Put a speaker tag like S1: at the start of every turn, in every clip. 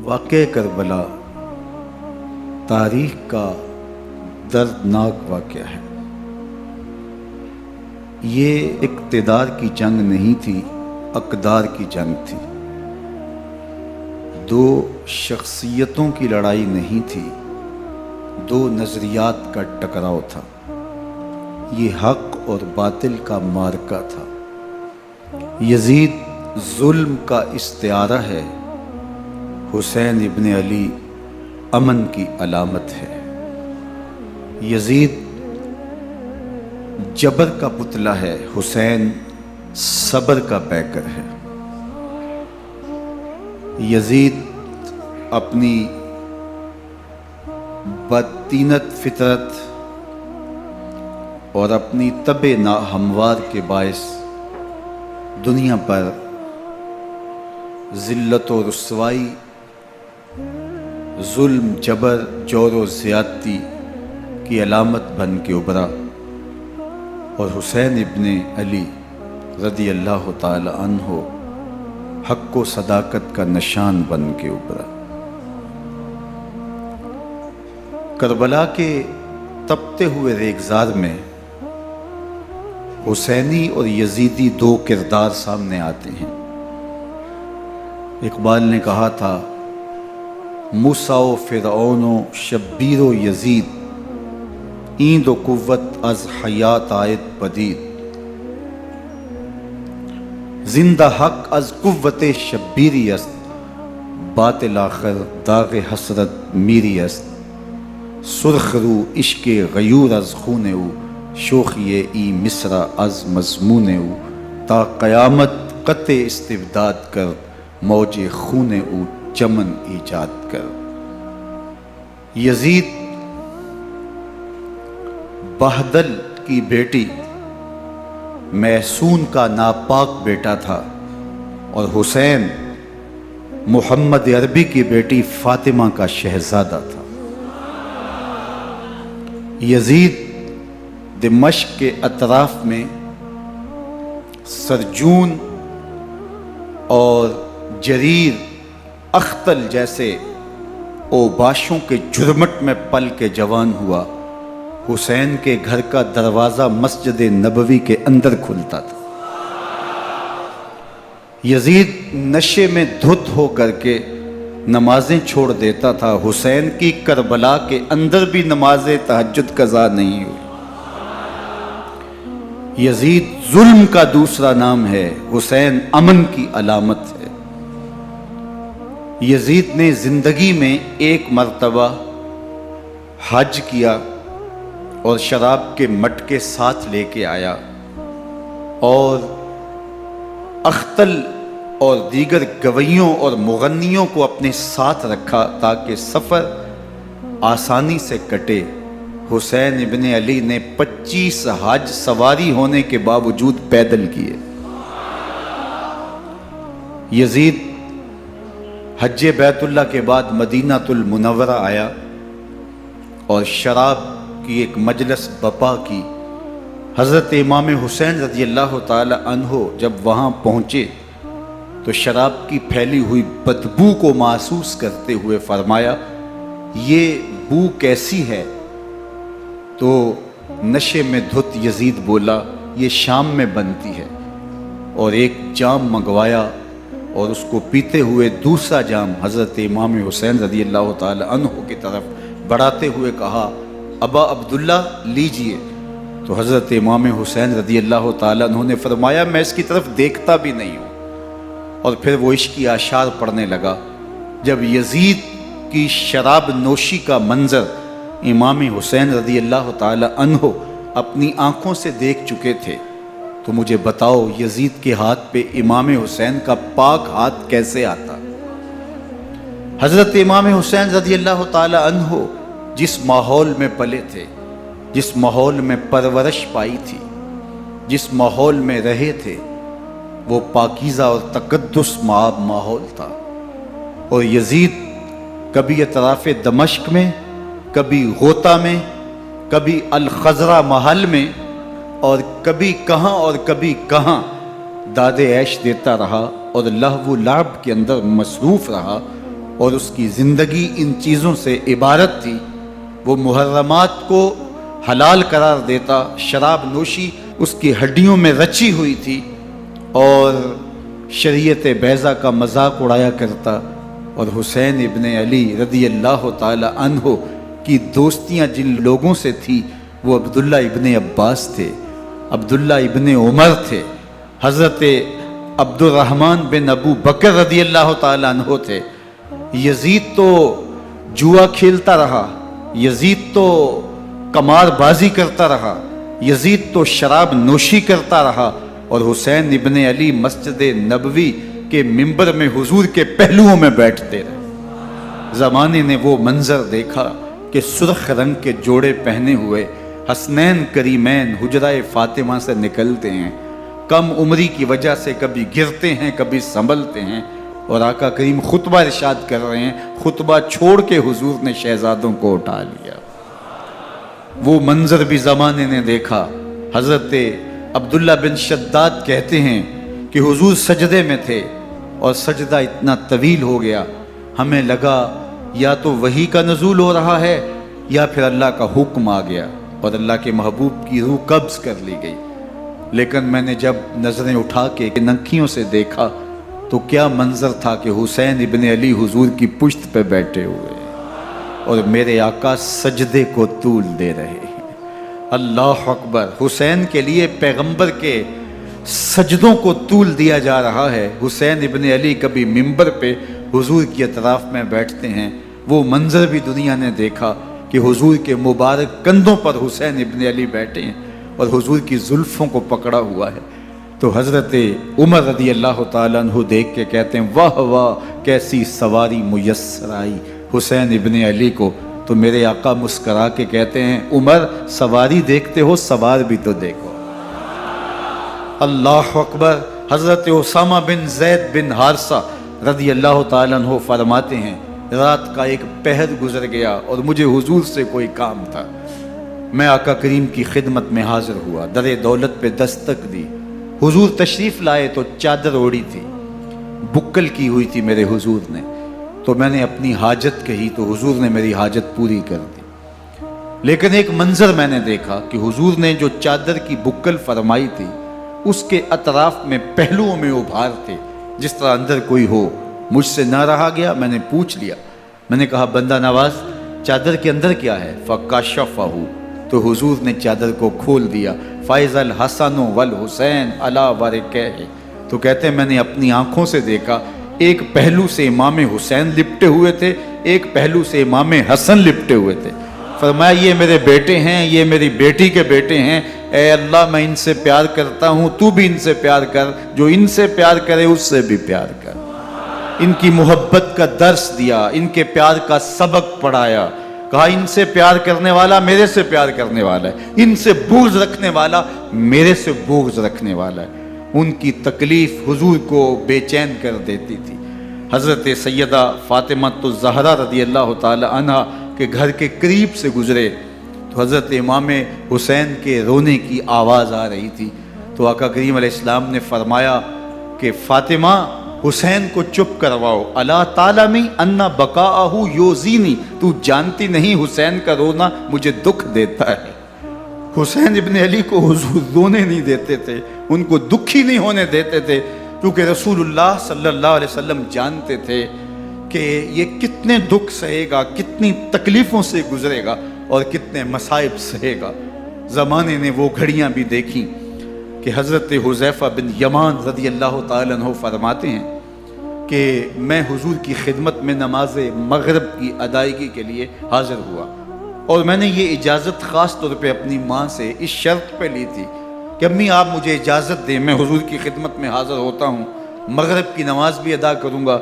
S1: واقعہ کربلا تاریخ کا دردناک واقعہ ہے۔ یہ اقتدار کی جنگ نہیں تھی، اقدار کی جنگ تھی۔ دو شخصیتوں کی لڑائی نہیں تھی، دو نظریات کا ٹکراؤ تھا۔ یہ حق اور باطل کا معرکہ تھا۔ یزید ظلم کا استعارہ ہے، حسین ابن علی امن کی علامت ہے۔ یزید جبر کا پتلا ہے، حسین صبر کا پیکر ہے۔ یزید اپنی بدطینت فطرت اور اپنی طبع ناہموار کے باعث دنیا پر ذلت و رسوائی، ظلم، جبر، جور و زیادتی کی علامت بن کے ابھرا، اور حسین ابن علی رضی اللہ تعالی عنہ حق و صداقت کا نشان بن کے ابھرا۔ کربلا کے تپتے ہوئے ریگزار میں حسینی اور یزیدی دو کردار سامنے آتے ہیں۔ اقبال نے کہا تھا، موسیٰ و فرعون و شبیر و یزید، ایند و قوت از حیات آید پدید، زندہ حق از قوت شبیری است، باطل آخر داغ حسرت میری است، سرخ رو عشق غیور از خون او، شوخی ای مصر از مضمون او، تا قیامت قطع استبداد کر، موج خون او چمن ایجاد کر۔ یزید بہدل کی بیٹی محسون کا ناپاک بیٹا تھا، اور حسین محمد عربی کی بیٹی فاطمہ کا شہزادہ تھا۔ یزید دمشق کے اطراف میں سرجون اور جریر، اختل جیسے اوباشوں کے جرمٹ میں پل کے جوان ہوا۔ حسین کے گھر کا دروازہ مسجد نبوی کے اندر کھلتا تھا۔ یزید نشے میں دھت ہو کر کے نمازیں چھوڑ دیتا تھا۔ حسین کی کربلا کے اندر بھی نماز تہجد قضا نہیں ہوئی۔ یزید ظلم کا دوسرا نام ہے، حسین امن کی علامت ہے۔ یزید نے زندگی میں ایک مرتبہ حج کیا اور شراب کے مٹکے ساتھ لے کے آیا، اور اختل اور دیگر گویوں اور مغنیوں کو اپنے ساتھ رکھا تاکہ سفر آسانی سے کٹے۔ حسین ابن علی نے 25 حج سواری ہونے کے باوجود پیدل کیے۔ یزید حج بیت اللہ کے بعد مدینہ المنورہ آیا اور شراب کی ایک مجلس بپا کی۔ حضرت امام حسین رضی اللہ تعالی عنہ جب وہاں پہنچے تو شراب کی پھیلی ہوئی بدبو کو محسوس کرتے ہوئے فرمایا، یہ بو کیسی ہے؟ تو نشے میں دھت یزید بولا، یہ شام میں بنتی ہے، اور ایک جام منگوایا اور اس کو پیتے ہوئے دوسرا جام حضرت امام حسین رضی اللہ تعالی عنہ کی طرف بڑھاتے ہوئے کہا، ابا عبداللہ لیجئے۔ تو حضرت امام حسین رضی اللہ تعالی عنہ نے فرمایا، میں اس کی طرف دیکھتا بھی نہیں ہوں، اور پھر وہ عشقی اشعار پڑھنے لگا۔ جب یزید کی شراب نوشی کا منظر امام حسین رضی اللہ تعالی عنہ اپنی آنکھوں سے دیکھ چکے تھے تو مجھے بتاؤ، یزید کے ہاتھ پہ امام حسین کا پاک ہاتھ کیسے آتا؟ حضرت امام حسین رضی اللہ تعالی عنہ جس ماحول میں پلے تھے، جس ماحول میں پرورش پائی تھی، جس ماحول میں رہے تھے، وہ پاکیزہ اور تقدس مآب ماحول تھا۔ اور یزید کبھی اطراف دمشق میں، کبھی غوطہ میں، کبھی الخزرہ محل میں، اور کبھی کہاں داد عیش دیتا رہا اور لہو و لعب کے اندر مصروف رہا، اور اس کی زندگی ان چیزوں سے عبارت تھی۔ وہ محرمات کو حلال قرار دیتا، شراب نوشی اس کی ہڈیوں میں رچی ہوئی تھی، اور شریعت بیضا کا مذاق اڑایا کرتا۔ اور حسین ابن علی رضی اللہ تعالی عنہ کی دوستیاں جن لوگوں سے تھی وہ عبداللہ ابن عباس تھے، عبداللہ ابن عمر تھے، حضرت عبد الرحمن بن ابو بکر رضی اللہ تعالی عنہ تھے۔ یزید تو جوا کھیلتا رہا، یزید تو قمار بازی کرتا رہا، یزید تو شراب نوشی کرتا رہا، اور حسین ابن علی مسجد نبوی کے ممبر میں حضور کے پہلوؤں میں بیٹھتے رہے۔ زمانے نے وہ منظر دیکھا کہ سرخ رنگ کے جوڑے پہنے ہوئے حسنین کریمین حجرہ فاطمہ سے نکلتے ہیں، کم عمری کی وجہ سے کبھی گرتے ہیں کبھی سنبھلتے ہیں، اور آقا کریم خطبہ ارشاد کر رہے ہیں، خطبہ چھوڑ کے حضور نے شہزادوں کو اٹھا لیا۔ وہ منظر بھی زمانے نے دیکھا۔ حضرت عبداللہ بن شداد کہتے ہیں کہ حضور سجدے میں تھے اور سجدہ اتنا طویل ہو گیا، ہمیں لگا یا تو وحی کا نزول ہو رہا ہے یا پھر اللہ کا حکم آ گیا اور اللہ کے محبوب کی روح قبض کر لی گئی۔ لیکن میں نے جب نظریں اٹھا کے ننکیوں سے دیکھا تو کیا منظر تھا کہ حسین ابن علی حضور کی پشت پہ بیٹھے ہوئے اور میرے آقا سجدے کو طول دے رہے ہیں۔ اللہ اکبر! حسین کے لیے پیغمبر کے سجدوں کو طول دیا جا رہا ہے۔ حسین ابن علی کبھی ممبر پہ حضور کی اطراف میں بیٹھتے ہیں، وہ منظر بھی دنیا نے دیکھا کہ حضور کے مبارک کندھوں پر حسین ابن علی بیٹھے ہیں اور حضور کی زلفوں کو پکڑا ہوا ہے۔ تو حضرت عمر رضی اللہ تعالیٰ عنہ دیکھ کے کہتے ہیں واہ واہ کیسی سواری میسر آئی حسین ابن علی کو۔ تو میرے آقا مسکرا کے کہتے ہیں عمر سواری دیکھتے ہو سوار بھی تو دیکھو۔ اللہ اکبر! حضرت اسامہ بن زید بن حارثہ رضی اللہ تعالیٰ عنہ فرماتے ہیں رات کا ایک پہر گزر گیا اور مجھے حضور سے کوئی کام تھا۔ میں آقا کریم کی خدمت میں حاضر ہوا، در دولت پہ دستک دی۔ حضور تشریف لائے تو چادر اوڑی تھی، بکل کی ہوئی تھی میرے حضور نے، تو میں نے اپنی حاجت کہی تو حضور نے میری حاجت پوری کر دی۔ لیکن ایک منظر میں نے دیکھا کہ حضور نے جو چادر کی بکل فرمائی تھی اس کے اطراف میں پہلوؤں میں ابھار تھے جس طرح اندر کوئی ہو۔ مجھ سے نہ رہا گیا، میں نے پوچھ لیا، میں نے کہا بندہ نواز چادر کے اندر کیا ہے؟ فَكَشَفَهُ، تو حضور نے چادر کو کھول دیا۔ فَإِذَا الْحَسَنُ وَالْحُسَيْنُ عَلَىٰ وَرِكَيْهِ، تو کہتے ہیں میں نے اپنی آنکھوں سے دیکھا ایک پہلو سے امام حسین لپٹے ہوئے تھے، ایک پہلو سے امام حسن لپٹے ہوئے تھے۔ فرمایا یہ میرے بیٹے ہیں، یہ میری بیٹی کے بیٹے ہیں، اے اللہ میں ان سے پیار کرتا ہوں، تو بھی ان سے پیار کر، جو ان سے پیار کرے اس سے بھی پیار کر۔ ان کی محبت کا درس دیا، ان کے پیار کا سبق پڑھایا، کہا ان سے پیار کرنے والا میرے سے پیار کرنے والا ہے، ان سے بغض رکھنے والا میرے سے بغض رکھنے والا ہے۔ ان کی تکلیف حضور کو بے چین کر دیتی تھی۔ حضرت سیدہ فاطمہ الزہرا رضی اللہ تعالی عنہ کے گھر کے قریب سے گزرے تو حضرت امام حسین کے رونے کی آواز آ رہی تھی، تو آقا کریم علیہ السلام نے فرمایا کہ فاطمہ حسین کو چپ کرواؤ، الا تعلمی ان بقاءہ یوزینی، تو جانتی نہیں حسین کا رونا مجھے دکھ دیتا ہے۔ حسین ابن علی کو حضور رونے نہیں دیتے تھے، ان کو دکھی نہیں ہونے دیتے تھے، کیونکہ رسول اللہ صلی اللہ علیہ وسلم جانتے تھے کہ یہ کتنے دکھ سہے گا، کتنی تکلیفوں سے گزرے گا اور کتنے مصائب سہے گا۔ زمانے نے وہ گھڑیاں بھی دیکھیں کہ حضرت حذیفہ بن یمان رضی اللہ تعالیٰ عنہ فرماتے ہیں کہ میں حضور کی خدمت میں نماز مغرب کی ادائیگی کے لیے حاضر ہوا، اور میں نے یہ اجازت خاص طور پہ اپنی ماں سے اس شرط پہ لی تھی کہ امی آپ مجھے اجازت دیں، میں حضور کی خدمت میں حاضر ہوتا ہوں، مغرب کی نماز بھی ادا کروں گا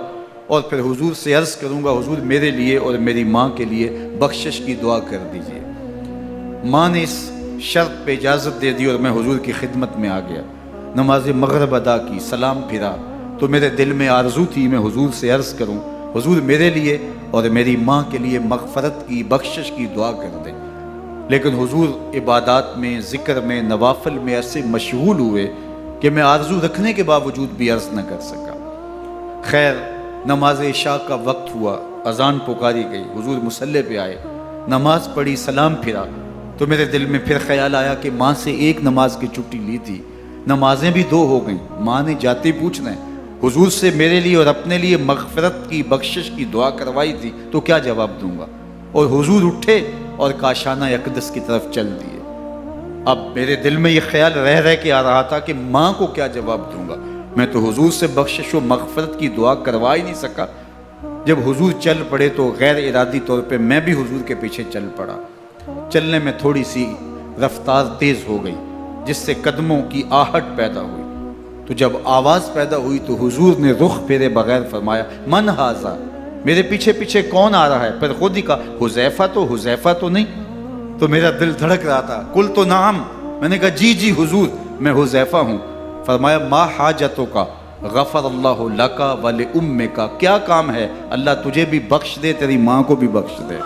S1: اور پھر حضور سے عرض کروں گا حضور میرے لیے اور میری ماں کے لیے بخشش کی دعا کر دیجئے۔ ماں نے اس شرط پہ اجازت دے دی اور میں حضور کی خدمت میں آ گیا، نماز مغرب ادا کی، سلام پھرا تو میرے دل میں آرزو تھی میں حضور سے عرض کروں حضور میرے لیے اور میری ماں کے لیے مغفرت کی بخشش کی دعا کر دیں، لیکن حضور عبادات میں ذکر میں نوافل میں ایسے مشغول ہوئے کہ میں آرزو رکھنے کے باوجود بھی عرض نہ کر سکا۔ خیر نماز عشاء کا وقت ہوا، اذان پکاری گئی، حضور مصلی پہ آئے، نماز پڑھی، سلام پھرا، تو میرے دل میں پھر خیال آیا کہ ماں سے ایک نماز کی چھٹی لی تھی، نمازیں بھی 2 ہو گئیں، ماں نے جاتے پوچھنا ہے حضور سے میرے لیے اور اپنے لیے مغفرت کی، بخشش کی دعا کروائی تھی، تو کیا جواب دوں گا؟ اور حضور اٹھے اور کاشانہ اقدس کی طرف چل دیے۔ اب میرے دل میں یہ خیال رہ کے آ رہا تھا کہ ماں کو کیا جواب دوں گا؟ میں تو حضور سے بخشش و مغفرت کی دعا کروا ہی نہیں سکا۔ جب حضور چل پڑے تو غیر ارادی طور پہ میں بھی حضور کے پیچھے چل پڑا۔ چلنے میں تھوڑی سی رفتار تیز ہو گئی، جس سے قدموں کی آہٹ پیدا ہوئی۔ تو جب آواز پیدا ہوئی تو حضور نے رخ پھیرے بغیر فرمایا من ھذا، میرے پیچھے پیچھے کون آ رہا ہے؟ پھر خود ہی کہا حذیفہ تو نہیں؟ تو میرا دل دھڑک رہا تھا، قلت نعم، میں نے کہا جی حضور میں حذیفہ ہوں۔ فرمایا ما حاجتک غفر اللہ لک ولامک، کیا کام ہے؟ اللہ تجھے بھی بخش دے، تیری ماں کو بھی بخش دے۔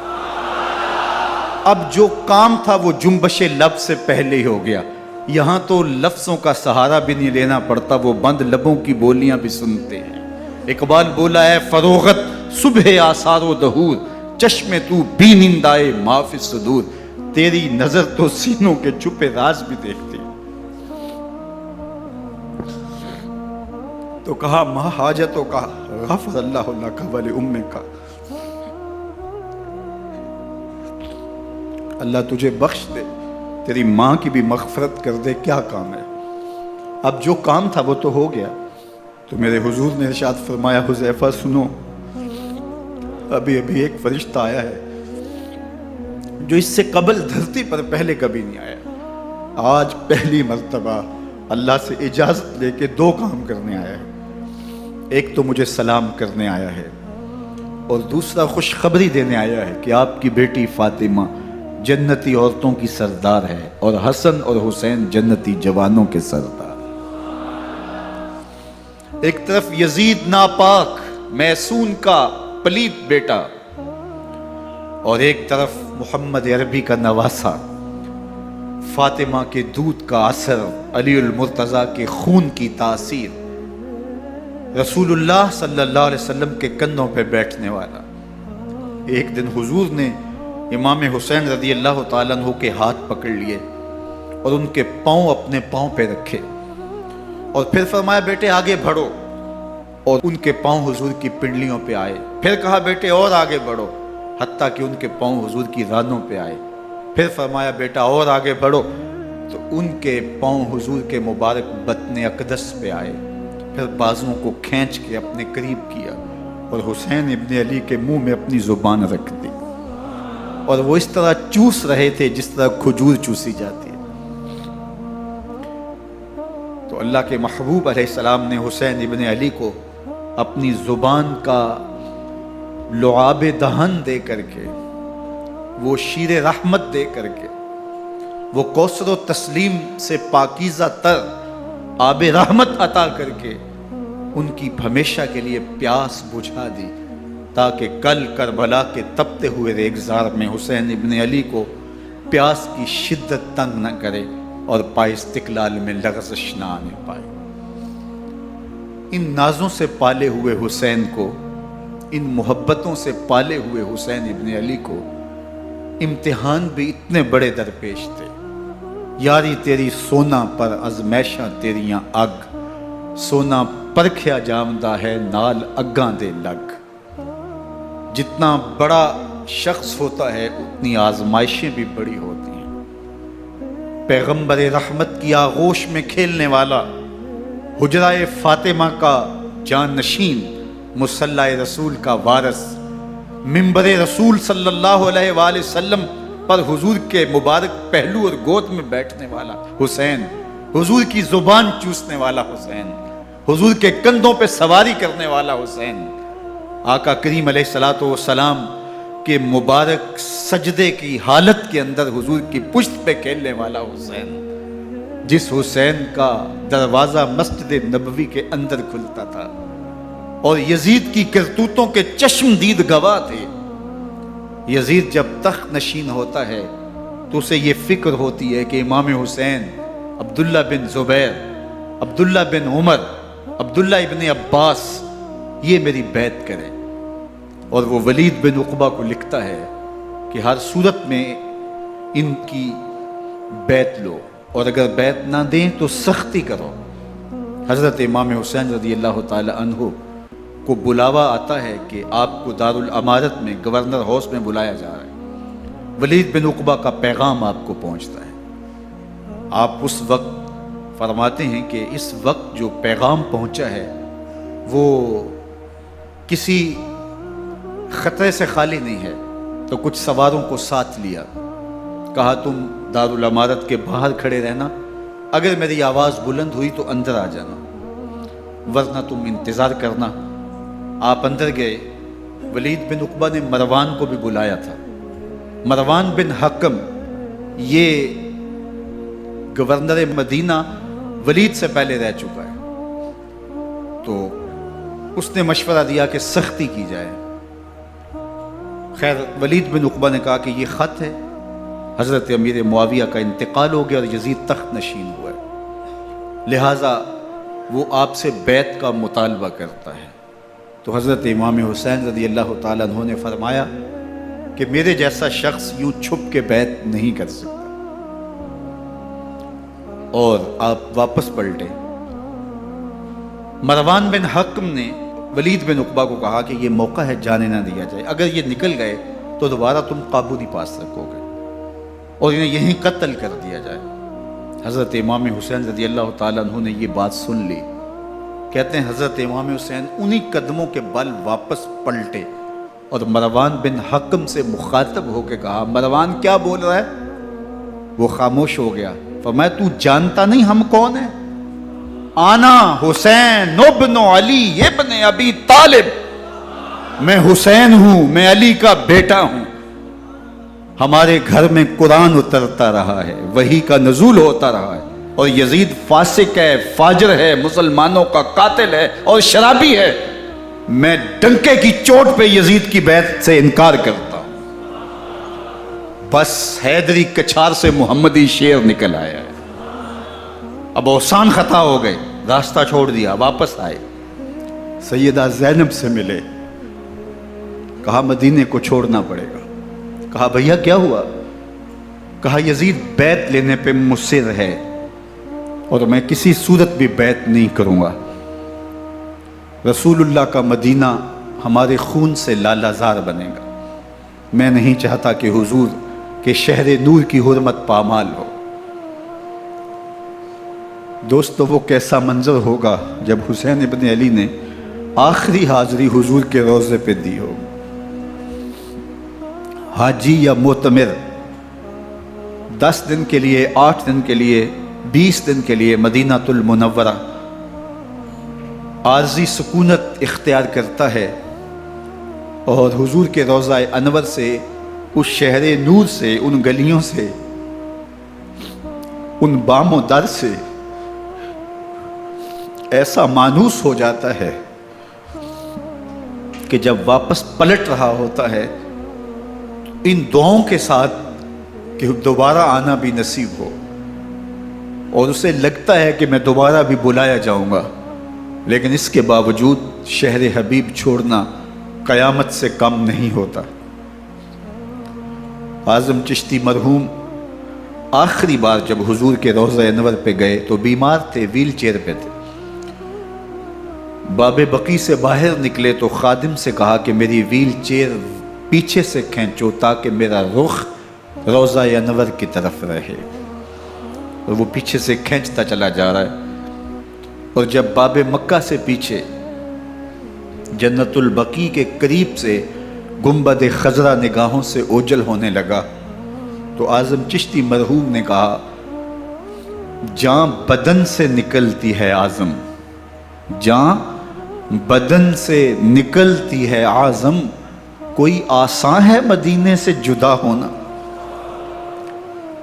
S1: اب جو کام تھا وہ جنبش لب سے پہلے ہی ہو گیا، یہاں تو لفظوں کا سہارا بھی نہیں لینا پڑتا، وہ بند لبوں کی بولیاں بھی سنتے ہیں۔ اقبال بولا ہے فروغت صبح آثار و دہور، چشم تو بی نندائے ما فی الصدور، تیری نظر تو سینوں کے چھپے راز بھی دیکھتی۔ تو کہا ما حاجتوں کا غفر اللہ لک ولامک، اللہ تجھے بخش دے، تیری ماں کی بھی مغفرت کر دے، کیا کام ہے؟ اب جو کام تھا وہ تو ہو گیا۔ تو میرے حضور نے ارشاد فرمایا حذیفہ سنو، ابھی ایک فرشتہ آیا ہے جو اس سے قبل دھرتی پر پہلے کبھی نہیں آیا، آج پہلی مرتبہ اللہ سے اجازت لے کے 2 کام کرنے آیا ہے۔ ایک تو مجھے سلام کرنے آیا ہے، اور دوسرا خوشخبری دینے آیا ہے کہ آپ کی بیٹی فاطمہ جنتی عورتوں کی سردار ہے، اور حسن اور حسین جنتی جوانوں کے سردار۔ ایک طرف یزید ناپاک میسون کا پلیت بیٹا، اور ایک طرف محمد عربی کا نواسا، فاطمہ کے دودھ کا اثر، علی المرتضیٰ کے خون کی تاثیر، رسول اللہ صلی اللہ علیہ وسلم کے کندھوں پہ بیٹھنے والا۔ ایک دن حضور نے امام حسین رضی اللہ تعالیٰ عنہ کے ہاتھ پکڑ لیے اور ان کے پاؤں اپنے پاؤں پہ رکھے، اور پھر فرمایا بیٹے آگے بڑھو، اور ان کے پاؤں حضور کی پنڈلیوں پہ آئے۔ پھر کہا بیٹے اور آگے بڑھو، حتیٰ کہ ان کے پاؤں حضور کی رانوں پہ آئے۔ پھر فرمایا بیٹا اور آگے بڑھو، تو ان کے پاؤں حضور کے مبارک بطن اقدس پہ آئے۔ پھر بازوں کو کھینچ کے اپنے قریب کیا اور حسین ابن علی کے منہ میں اپنی زبان رکھ دی، اور وہ اس طرح چوس رہے تھے جس طرح کھجور چوسی جاتی ہے۔ تو اللہ کے محبوب علیہ السلام نے حسین ابن علی کو اپنی زبان کا لعاب دہن دے کر کے، وہ شیر رحمت دے کر کے، وہ کوثر و تسلیم سے پاکیزہ تر آب رحمت عطا کر کے ان کی ہمیشہ کے لیے پیاس بجھا دی، تاکہ کل کربلا کے تپتے ہوئے ریگزار میں حسین ابن علی کو پیاس کی شدت تنگ نہ کرے اور پائے استقلال میں لغزش نہ آنے پائے۔ ان نازوں سے پالے ہوئے حسین کو، ان محبتوں سے پالے ہوئے حسین ابن علی کو امتحان بھی اتنے بڑے درپیش تھے۔ یاری تیری سونا پر ازمیشاں تیریاں اگ، سونا پرکھیا جامدہ ہے نال اگاں دے لگ۔ جتنا بڑا شخص ہوتا ہے اتنی آزمائشیں بھی بڑی ہوتی ہیں۔ پیغمبر رحمت کی آغوش میں کھیلنے والا، حجرہ فاطمہ کا جان نشین، مصلی رسول کا وارث، منبر رسول صلی اللہ علیہ وآلہ وسلم پر حضور کے مبارک پہلو اور گود میں بیٹھنے والا حسین، حضور کی زبان چوسنے والا حسین، حضور کے کندھوں پہ سواری کرنے والا حسین، آقا کریم علیہ الصلوۃ والسلام کے مبارک سجدے کی حالت کے اندر حضور کی پشت پہ کھیلنے والا حسین، جس حسین کا دروازہ مسجد نبوی کے اندر کھلتا تھا اور یزید کی کرتوتوں کے چشم دید گواہ تھے۔ یزید جب تخت نشین ہوتا ہے تو اسے یہ فکر ہوتی ہے کہ امام حسین، عبداللہ بن زبیر، عبداللہ بن عمر، عبداللہ ابن عباس یہ میری بیعت کریں۔ اور وہ ولید بن عقبہ کو لکھتا ہے کہ ہر صورت میں ان کی بیعت لو، اور اگر بیعت نہ دیں تو سختی کرو۔ حضرت امام حسین رضی اللہ تعالی عنہ کو بلاوا آتا ہے کہ آپ کو دارالامارت میں گورنر ہاؤس میں بلایا جا رہا ہے، ولید بن عقبہ کا پیغام آپ کو پہنچتا ہے۔ آپ اس وقت فرماتے ہیں کہ اس وقت جو پیغام پہنچا ہے وہ کسی خطرے سے خالی نہیں ہے، تو کچھ سواروں کو ساتھ لیا، کہا تم دارالامارت کے باہر کھڑے رہنا، اگر میری آواز بلند ہوئی تو اندر آ جانا، ورنہ تم انتظار کرنا۔ آپ اندر گئے۔ ولید بن عقبہ نے مروان کو بھی بلایا تھا۔ مروان بن حکم یہ گورنر مدینہ ولید سے پہلے رہ چکا ہے، تو اس نے مشورہ دیا کہ سختی کی جائے۔ خیر ولید بن عقبہ نے کہا کہ یہ خط ہے، حضرت امیر معاویہ کا انتقال ہو گیا اور یزید تخت نشین ہوا ہے، لہٰذا وہ آپ سے بیعت کا مطالبہ کرتا ہے۔ تو حضرت امام حسین رضی اللہ تعالیٰ عنہ نے فرمایا کہ میرے جیسا شخص یوں چھپ کے بیعت نہیں کر سکتا، اور آپ واپس پلٹے۔ مروان بن حکم نے ولید بن عقبہ کو کہا کہ یہ موقع ہے جانے نہ دیا جائے، اگر یہ نکل گئے تو دوبارہ تم قابو نہیں پا سکو گے، اور انہیں یہیں قتل کر دیا جائے۔ حضرت امام حسین رضی اللہ تعالیٰ عنہ نے یہ بات سن لی۔ کہتے ہیں حضرت امام حسین انہی قدموں کے بل واپس پلٹے اور مروان بن حکم سے مخاطب ہو کے کہا، مروان کیا بول رہا ہے؟ وہ خاموش ہو گیا۔ فرمایا تو جانتا نہیں ہم کون ہیں؟ آنا حسین ابن علی ابن ابی طالب، میں حسین ہوں، میں علی کا بیٹا ہوں، ہمارے گھر میں قرآن اترتا رہا ہے، وحی کا نزول ہوتا رہا ہے، اور یزید فاسق ہے، فاجر ہے، مسلمانوں کا قاتل ہے اور شرابی ہے، میں ڈنکے کی چوٹ پہ یزید کی بیعت سے انکار کرتا ہوں۔ بس حیدری کچھار سے محمدی شیر نکل آیا ہے۔ اب اوسان خطا ہو گئے، راستہ چھوڑ دیا، واپس آئے، سیدہ زینب سے ملے، کہا مدینے کو چھوڑنا پڑے گا۔ کہا بھیا کیا ہوا؟ کہا یزید بیعت لینے پہ مصر ہے اور میں کسی صورت بھی بیعت نہیں کروں گا۔ رسول اللہ کا مدینہ ہمارے خون سے لالا زار بنے گا، میں نہیں چاہتا کہ حضور کے شہر نور کی حرمت پامال ہو۔ دوستو وہ کیسا منظر ہوگا جب حسین ابن علی نے آخری حاضری حضور کے روضے پہ دی ہو۔ حاجی یا معتمر 10 دن کے لیے، 8 دن کے لیے، 20 دن کے لیے مدینہ المنورہ عارضی سکونت اختیار کرتا ہے، اور حضور کے روضہ انور سے، اس شہر نور سے، ان گلیوں سے، ان بام و در سے ایسا مانوس ہو جاتا ہے کہ جب واپس پلٹ رہا ہوتا ہے ان دعاؤں کے ساتھ کہ دوبارہ آنا بھی نصیب ہو، اور اسے لگتا ہے کہ میں دوبارہ بھی بلایا جاؤں گا، لیکن اس کے باوجود شہر حبیب چھوڑنا قیامت سے کم نہیں ہوتا۔ اعظم چشتی مرحوم آخری بار جب حضور کے روضہ انور پہ گئے تو بیمار تھے، ویل چیئر پہ تھے۔ باب بقی سے باہر نکلے تو خادم سے کہا کہ میری ویل چیئر پیچھے سے کھینچو تاکہ میرا رخ روضہ انور کی طرف رہے، اور وہ پیچھے سے کھینچتا چلا جا رہا ہے، اور جب باب مکہ سے پیچھے جنت البقیع کے قریب سے گنبد خضرا نگاہوں سے اوجل ہونے لگا تو اعظم چشتی مرحوم نے کہا، جان بدن سے نکلتی ہے اعظم، جان بدن سے نکلتی ہے اعظم، کوئی آسان ہے مدینے سے جدا ہونا،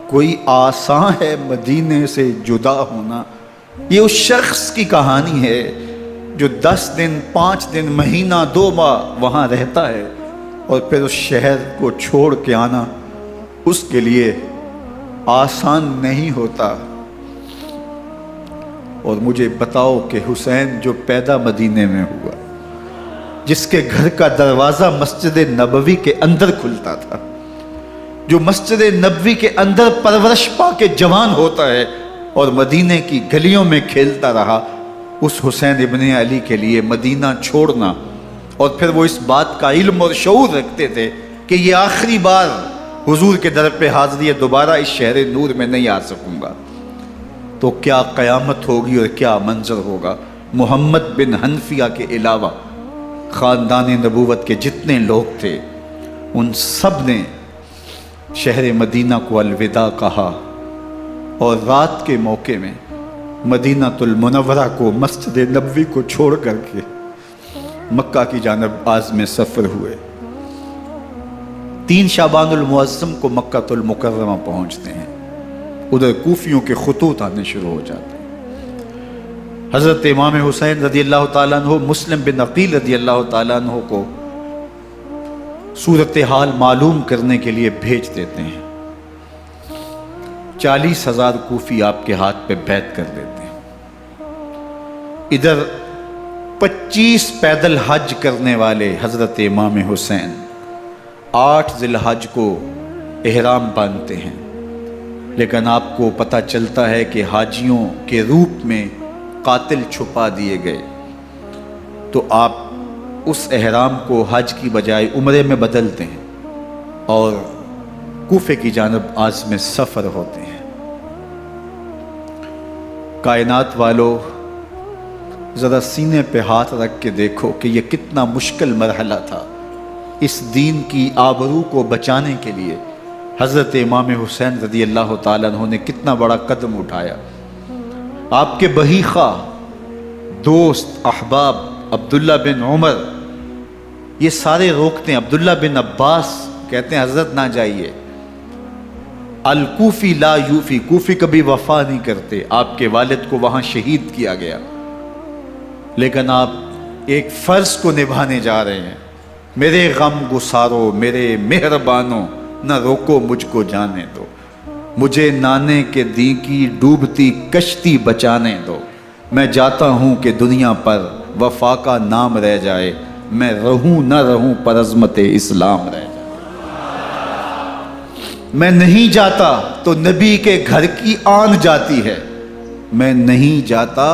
S1: کوئی آسان ہے مدینے سے جدا ہونا۔ یہ اس شخص کی کہانی ہے جو 10 دن، 5 دن، مہینہ، 2 ماہ وہاں رہتا ہے، اور پھر اس شہر کو چھوڑ کے آنا اس کے لیے آسان نہیں ہوتا۔ اور مجھے بتاؤ کہ حسین جو پیدا مدینے میں ہوا، جس کے گھر کا دروازہ مسجد نبوی کے اندر کھلتا تھا، جو مسجد نبوی کے اندر پرورش پا کے جوان ہوتا ہے اور مدینے کی گلیوں میں کھیلتا رہا، اس حسین ابن علی کے لیے مدینہ چھوڑنا، اور پھر وہ اس بات کا علم اور شعور رکھتے تھے کہ یہ آخری بار حضور کے در پہ حاضری ہے، دوبارہ اس شہر نور میں نہیں آ سکوں گا، تو کیا قیامت ہوگی اور کیا منظر ہوگا۔ محمد بن حنفیہ کے علاوہ خاندان نبوت کے جتنے لوگ تھے ان سب نے شہر مدینہ کو الوداع کہا، اور رات کے موقع میں مدینہ المنورہ کو، مسجد نبوی کو چھوڑ کر کے مکہ کی جانب عازم سفر ہوئے۔ 3 شعبان المعظم کو مکہ المکرمہ پہنچتے ہیں، ادھر کوفیوں کے خطوط آنے شروع ہو جاتے ہیں۔ حضرت امام حسین رضی اللہ تعالیٰ عنہ مسلم بن عقیل رضی اللہ تعالیٰ عنہ کو صورتحال معلوم کرنے کے لیے بھیج دیتے ہیں۔ 40,000 کوفی آپ کے ہاتھ پہ بیعت کر دیتے ہیں۔ ادھر 25 پیدل حج کرنے والے حضرت امام حسین 8 ذی الحج کو احرام باندھتے ہیں، لیکن آپ کو پتہ چلتا ہے کہ حاجیوں کے روپ میں قاتل چھپا دیے گئے، تو آپ اس احرام کو حج کی بجائے عمرے میں بدلتے ہیں اور کوفے کی جانب عازم سفر ہوتے ہیں۔ کائنات والو، ذرا سینے پہ ہاتھ رکھ کے دیکھو کہ یہ کتنا مشکل مرحلہ تھا۔ اس دین کی آبرو کو بچانے کے لیے حضرت امام حسین رضی اللہ تعالیٰ عنہ نے کتنا بڑا قدم اٹھایا۔ آپ کے بہی خواہ، دوست، احباب عبداللہ بن عمر یہ سارے روکتے ہیں۔ عبداللہ بن عباس کہتے ہیں حضرت نہ جائیے، الکوفی لا یوفی، کوفی کبھی وفا نہیں کرتے، آپ کے والد کو وہاں شہید کیا گیا، لیکن آپ ایک فرض کو نبھانے جا رہے ہیں۔ میرے غم گسارو، میرے مہربانوں، نہ روکو مجھ کو جانے دو، مجھے نانے کے دی کی ڈوبتی کشتی بچانے دو، میں جاتا ہوں کہ دنیا پر وفا کا نام رہ جائے، میں رہوں نہ رہوں پر عظمت اسلام رہ جائے۔ میں نہیں جاتا تو نبی کے گھر کی آن جاتی ہے، میں نہیں جاتا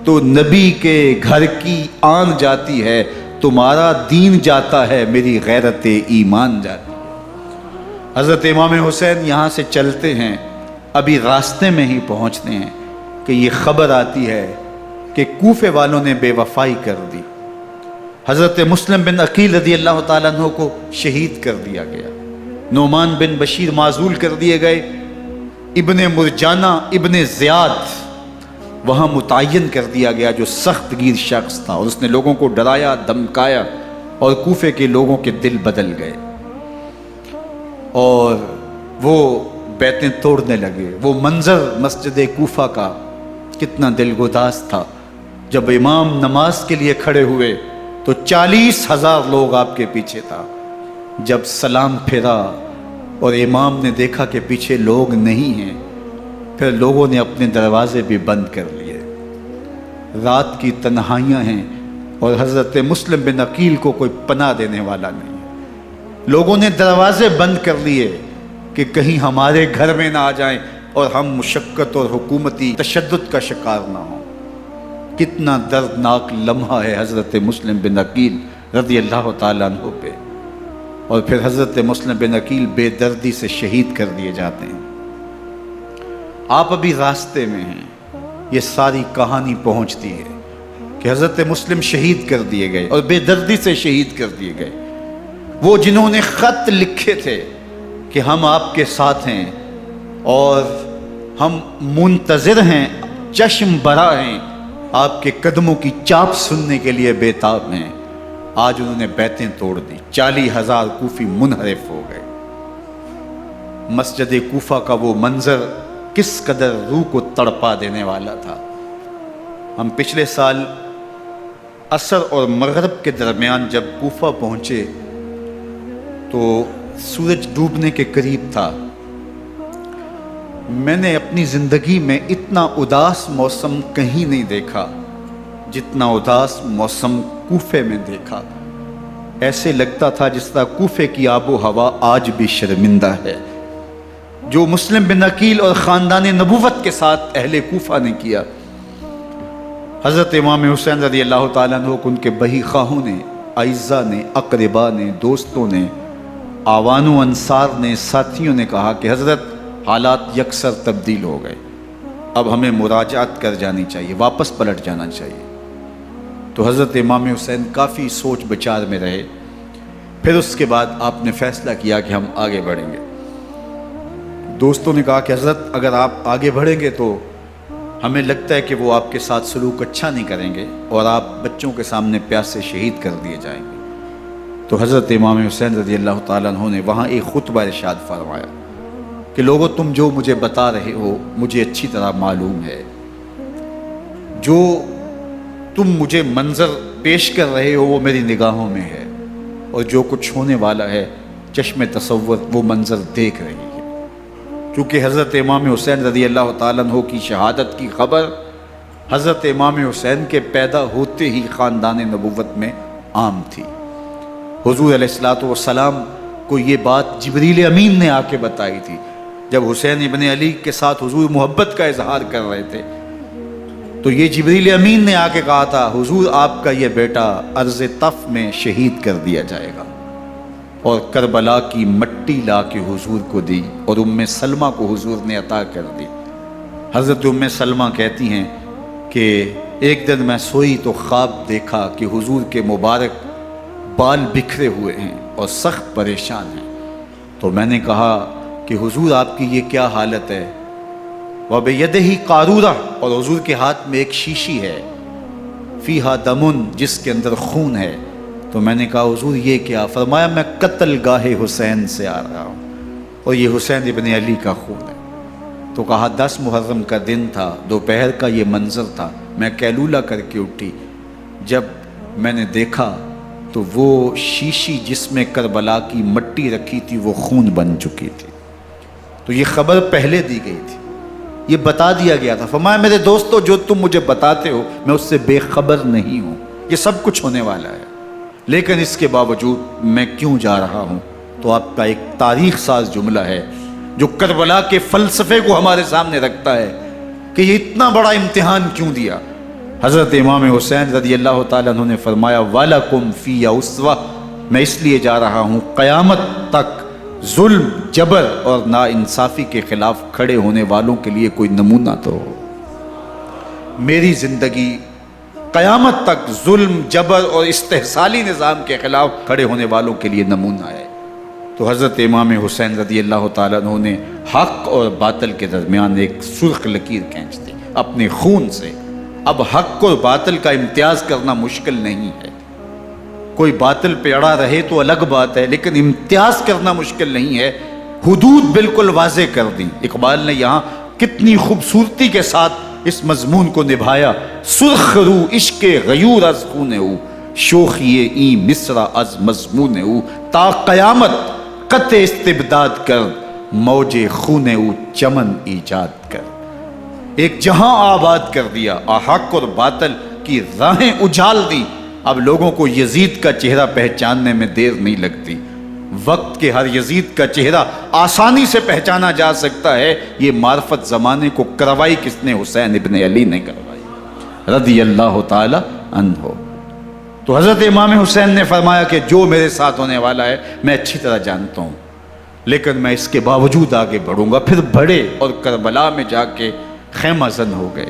S1: تو نبی کے گھر کی آن جاتی ہے، تمہارا دین جاتا ہے، میری غیرت ایمان جاتی ہے۔ حضرت امام حسین یہاں سے چلتے ہیں، ابھی راستے میں ہی پہنچتے ہیں کہ یہ خبر آتی ہے کہ کوفے والوں نے بے وفائی کر دی، حضرت مسلم بن عقیل رضی اللہ تعالیٰ عنہ کو شہید کر دیا گیا، نعمان بن بشیر معزول کر دیے گئے، ابن مرجانہ ابن زیاد وہاں متعین کر دیا گیا جو سخت گیر شخص تھا، اور اس نے لوگوں کو ڈرایا، دھمکایا، اور کوفے کے لوگوں کے دل بدل گئے اور وہ بیتیں توڑنے لگے۔ وہ منظر مسجد کوفہ کا کتنا دلگداز تھا۔ جب امام نماز کے لیے کھڑے ہوئے تو 40,000 لوگ آپ کے پیچھے تھا۔ جب سلام پھیرا اور امام نے دیکھا کہ پیچھے لوگ نہیں ہیں، پھر لوگوں نے اپنے دروازے بھی بند کر لیے۔ رات کی تنہائیاں ہیں اور حضرت مسلم بن عقیل کو کوئی پناہ دینے والا نہیں۔ لوگوں نے دروازے بند کر لیے کہ کہیں ہمارے گھر میں نہ آ جائیں اور ہم مشقت اور حکومتی تشدد کا شکار نہ ہوں۔ کتنا دردناک لمحہ ہے حضرت مسلم بن عقیل رضی اللہ تعالیٰ عنہ پہ، اور پھر حضرت مسلم بن عقیل بے دردی سے شہید کر دیے جاتے ہیں۔ آپ ابھی راستے میں ہیں، یہ ساری کہانی پہنچتی ہے کہ حضرت مسلم شہید کر دیے گئے اور بے دردی سے شہید کر دیے گئے۔ وہ جنہوں نے خط لکھے تھے کہ ہم آپ کے ساتھ ہیں اور ہم منتظر ہیں، چشم برا ہیں، آپ کے قدموں کی چاپ سننے کے لیے بیتاب ہیں، آج انہوں نے بیتیں توڑ دی۔ 40,000 کوفی منحرف ہو گئے۔ مسجد کوفہ کا وہ منظر کس قدر روح کو تڑپا دینے والا تھا۔ ہم پچھلے سال عصر اور مغرب کے درمیان جب کوفہ پہنچے تو سورج ڈوبنے کے قریب تھا۔ میں نے اپنی زندگی میں اتنا اداس موسم کہیں نہیں دیکھا جتنا اداس موسم کوفے میں دیکھا۔ ایسے لگتا تھا جس طرح کوفے کی آب و ہوا آج بھی شرمندہ ہے۔ جو مسلم بن عقیل اور خاندان نبوت کے ساتھ اہل کوفہ نے کیا، حضرت امام حسین رضی اللہ تعالیٰ عنہ کو ان کے بہی خواہوں نے، اعزاء نے، اقربا نے، دوستوں نے، آوان و انصار نے، ساتھیوں نے کہا کہ حضرت حالات یکسر تبدیل ہو گئے، اب ہمیں مراجعت کر جانی چاہیے، واپس پلٹ جانا چاہیے۔ تو حضرت امام حسین کافی سوچ بچار میں رہے، پھر اس کے بعد آپ نے فیصلہ کیا کہ ہم آگے بڑھیں گے۔ دوستوں نے کہا کہ حضرت اگر آپ آگے بڑھیں گے تو ہمیں لگتا ہے کہ وہ آپ کے ساتھ سلوک اچھا نہیں کریں گے اور آپ بچوں کے سامنے پیاس سے شہید کر دیے جائیں گے۔ تو حضرت امام حسین رضی اللہ تعالیٰ عنہ نے وہاں ایک خطبہ ارشاد فرمایا کہ لوگوں تم جو مجھے بتا رہے ہو مجھے اچھی طرح معلوم ہے، جو تم مجھے منظر پیش کر رہے ہو وہ میری نگاہوں میں ہے، اور جو کچھ ہونے والا ہے چشم تصور وہ منظر دیکھ رہی ہے۔ چونکہ حضرت امام حسین رضی اللہ تعالیٰ عنہ کی شہادت کی خبر حضرت امام حسین کے پیدا ہوتے ہی خاندان نبوت میں عام تھی۔ حضور علیہ الصلوۃ والسلام کو یہ بات جبریل امین نے آ کے بتائی تھی جب حسین ابن علی کے ساتھ حضور محبت کا اظہار کر رہے تھے، تو یہ جبریل امین نے آ کے کہا تھا حضور آپ کا یہ بیٹا ارض طف میں شہید کر دیا جائے گا، اور کربلا کی مٹی لا کے حضور کو دی اور ام سلمہ کو حضور نے عطا کر دی۔ حضرت ام سلمہ کہتی ہیں کہ ایک دن میں سوئی تو خواب دیکھا کہ حضور کے مبارک بال بکھرے ہوئے ہیں اور سخت پریشان ہیں، تو میں نے کہا کہ حضور آپ کی یہ کیا حالت ہے؟ وَبِيَدِهِ قَارُورَةٌ، اور حضور کے ہاتھ میں ایک شیشی ہے، فِيهَا دَمٌ، جس کے اندر خون ہے۔ تو میں نے کہا حضور یہ کیا؟ فرمایا میں قتل گاہ حسین سے آ رہا ہوں اور یہ حسین ابن علی کا خون ہے۔ تو کہا 10 محرم کا دن تھا، دوپہر کا یہ منظر تھا، میں کیلولہ کر کے اٹھی، جب میں نے دیکھا تو وہ شیشی جس میں کربلا کی مٹی رکھی تھی وہ خون بن چکی تھی۔ تو یہ خبر پہلے دی گئی تھی، یہ بتا دیا گیا تھا۔ فرمایا میرے دوستو جو تم مجھے بتاتے ہو میں اس سے بے خبر نہیں ہوں، یہ سب کچھ ہونے والا ہے، لیکن اس کے باوجود میں کیوں جا رہا ہوں؟ تو آپ کا ایک تاریخ ساز جملہ ہے جو کربلا کے فلسفے کو ہمارے سامنے رکھتا ہے کہ یہ اتنا بڑا امتحان کیوں دیا۔ حضرت امام حسین رضی اللہ تعالیٰ عنہ نے فرمایا وَلَكُمْ فِيَّ أُسْوَةٌ، میں اس لیے جا رہا ہوں قیامت تک ظلم، جبر اور ناانصافی کے خلاف کھڑے ہونے والوں کے لیے کوئی نمونہ تو ہو۔ میری زندگی قیامت تک ظلم، جبر اور استحصالی نظام کے خلاف کھڑے ہونے والوں کے لیے نمونہ ہے۔ تو حضرت امام حسین رضی اللہ تعالیٰ عنہ نے حق اور باطل کے درمیان ایک سرخ لکیر کھینچ دی اپنے خون سے۔ اب حق اور باطل کا امتیاز کرنا مشکل نہیں ہے، کوئی باطل پہ اڑا رہے تو الگ بات ہے، لیکن امتیاز کرنا مشکل نہیں ہے۔ حدود بالکل واضح کر دی۔ اقبال نے یہاں کتنی خوبصورتی کے ساتھ اس مضمون کو نبھایا۔ سرخ رو عشق غیور از خون او، شوخی این مصرع از مضمون او، تا قیامت قطع استبداد کر، موج خون او چمن ایجاد کر۔ ایک جہاں آباد کر دیا، حق اور باطل کی راہیں اجال دی۔ اب لوگوں کو یزید کا چہرہ پہچاننے میں دیر نہیں لگتی، وقت کے ہر یزید کا چہرہ آسانی سے پہچانا جا سکتا ہے۔ یہ معرفت زمانے کو کروائی کس نے؟ حسین ابن علی نے کروائی رضی اللہ تعالی عنہ۔ تو حضرت امام حسین نے فرمایا کہ جو میرے ساتھ ہونے والا ہے میں اچھی طرح جانتا ہوں، لیکن میں اس کے باوجود آگے بڑھوں گا۔ پھر بڑھے اور کربلا میں جا کے خیمہ زن ہو گئے۔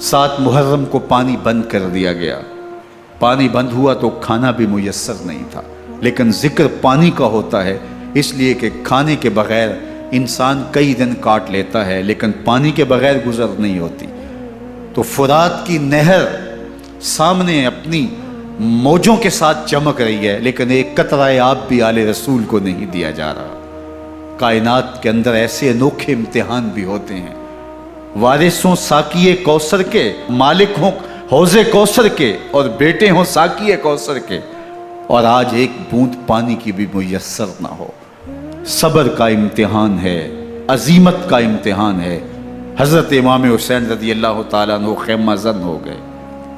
S1: 7 محرم کو پانی بند کر دیا گیا۔ پانی بند ہوا تو کھانا بھی میسر نہیں تھا، لیکن ذکر پانی کا ہوتا ہے اس لیے کہ کھانے کے بغیر انسان کئی دن کاٹ لیتا ہے، لیکن پانی کے بغیر گزر نہیں ہوتی۔ تو فرات کی نہر سامنے اپنی موجوں کے ساتھ چمک رہی ہے، لیکن ایک قطرہ آب بھی آل رسول کو نہیں دیا جا رہا۔ کائنات کے اندر ایسے انوکھے امتحان بھی ہوتے ہیں۔ وارث ہوں ساقی کوثر کے، مالک ہوں حوض کوثر کے، اور بیٹے ہوں ساقی کوثر کے، اور آج ایک بوند پانی کی بھی میسر نہ ہو۔ صبر کا امتحان ہے، عزیمت کا امتحان ہے۔ حضرت امام حسین رضی اللہ تعالیٰ عنہ خیمہ زن ہو گئے۔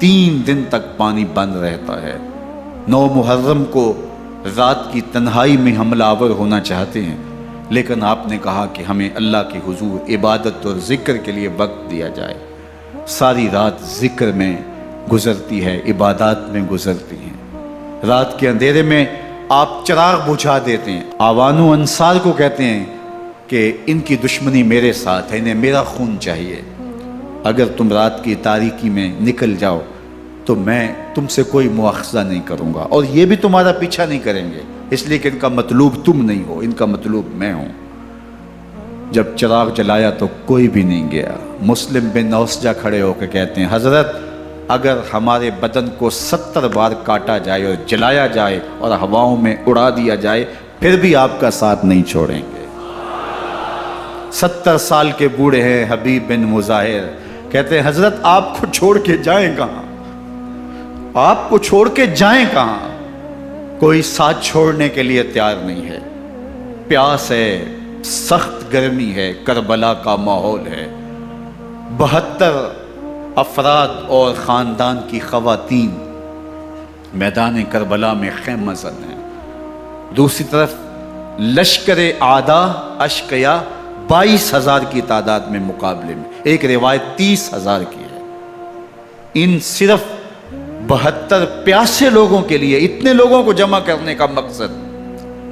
S1: 3 دن تک پانی بند رہتا ہے، 9 محرم کو رات کی تنہائی میں حملہ آور ہونا چاہتے ہیں، لیکن آپ نے کہا کہ ہمیں اللہ کے حضور عبادت اور ذکر کے لیے وقت دیا جائے۔ ساری رات ذکر میں گزرتی ہے، عبادات میں گزرتی ہیں۔ رات کے اندھیرے میں آپ چراغ بجھا دیتے ہیں۔ آوان و انصار کو کہتے ہیں کہ ان کی دشمنی میرے ساتھ ہے، انہیں میرا خون چاہیے، اگر تم رات کی تاریکی میں نکل جاؤ تو میں تم سے کوئی مواخذہ نہیں کروں گا، اور یہ بھی تمہارا پیچھا نہیں کریں گے، اس لیے کہ ان کا مطلوب تم نہیں ہو، ان کا مطلوب میں ہوں۔ جب چراغ جلایا تو کوئی بھی نہیں گیا۔ مسلم بن اوسجہ کھڑے ہو کے کہتے ہیں حضرت اگر ہمارے بدن کو 70 بار کاٹا جائے اور جلایا جائے اور ہواؤں میں اڑا دیا جائے پھر بھی آپ کا ساتھ نہیں چھوڑیں گے۔ 70 سال کے بوڑھے ہیں حبیب بن مظاہر، کہتے ہیں حضرت آپ کو چھوڑ کے جائیں کہاں، آپ کو چھوڑ کے جائیں کہاں، کوئی ساتھ چھوڑنے کے لیے تیار نہیں ہے۔ پیاس ہے، سخت گرمی ہے، کربلا کا ماحول ہے، 72 افراد اور خاندان کی خواتین میدان کربلا میں خیمہ زن ہیں۔ دوسری طرف لشکر اعداء اشقیا 22,000 کی تعداد میں مقابلے میں، ایک روایت 30,000 کی ہے۔ ان صرف 72 پیاسے لوگوں کے لیے اتنے لوگوں کو جمع کرنے کا مقصد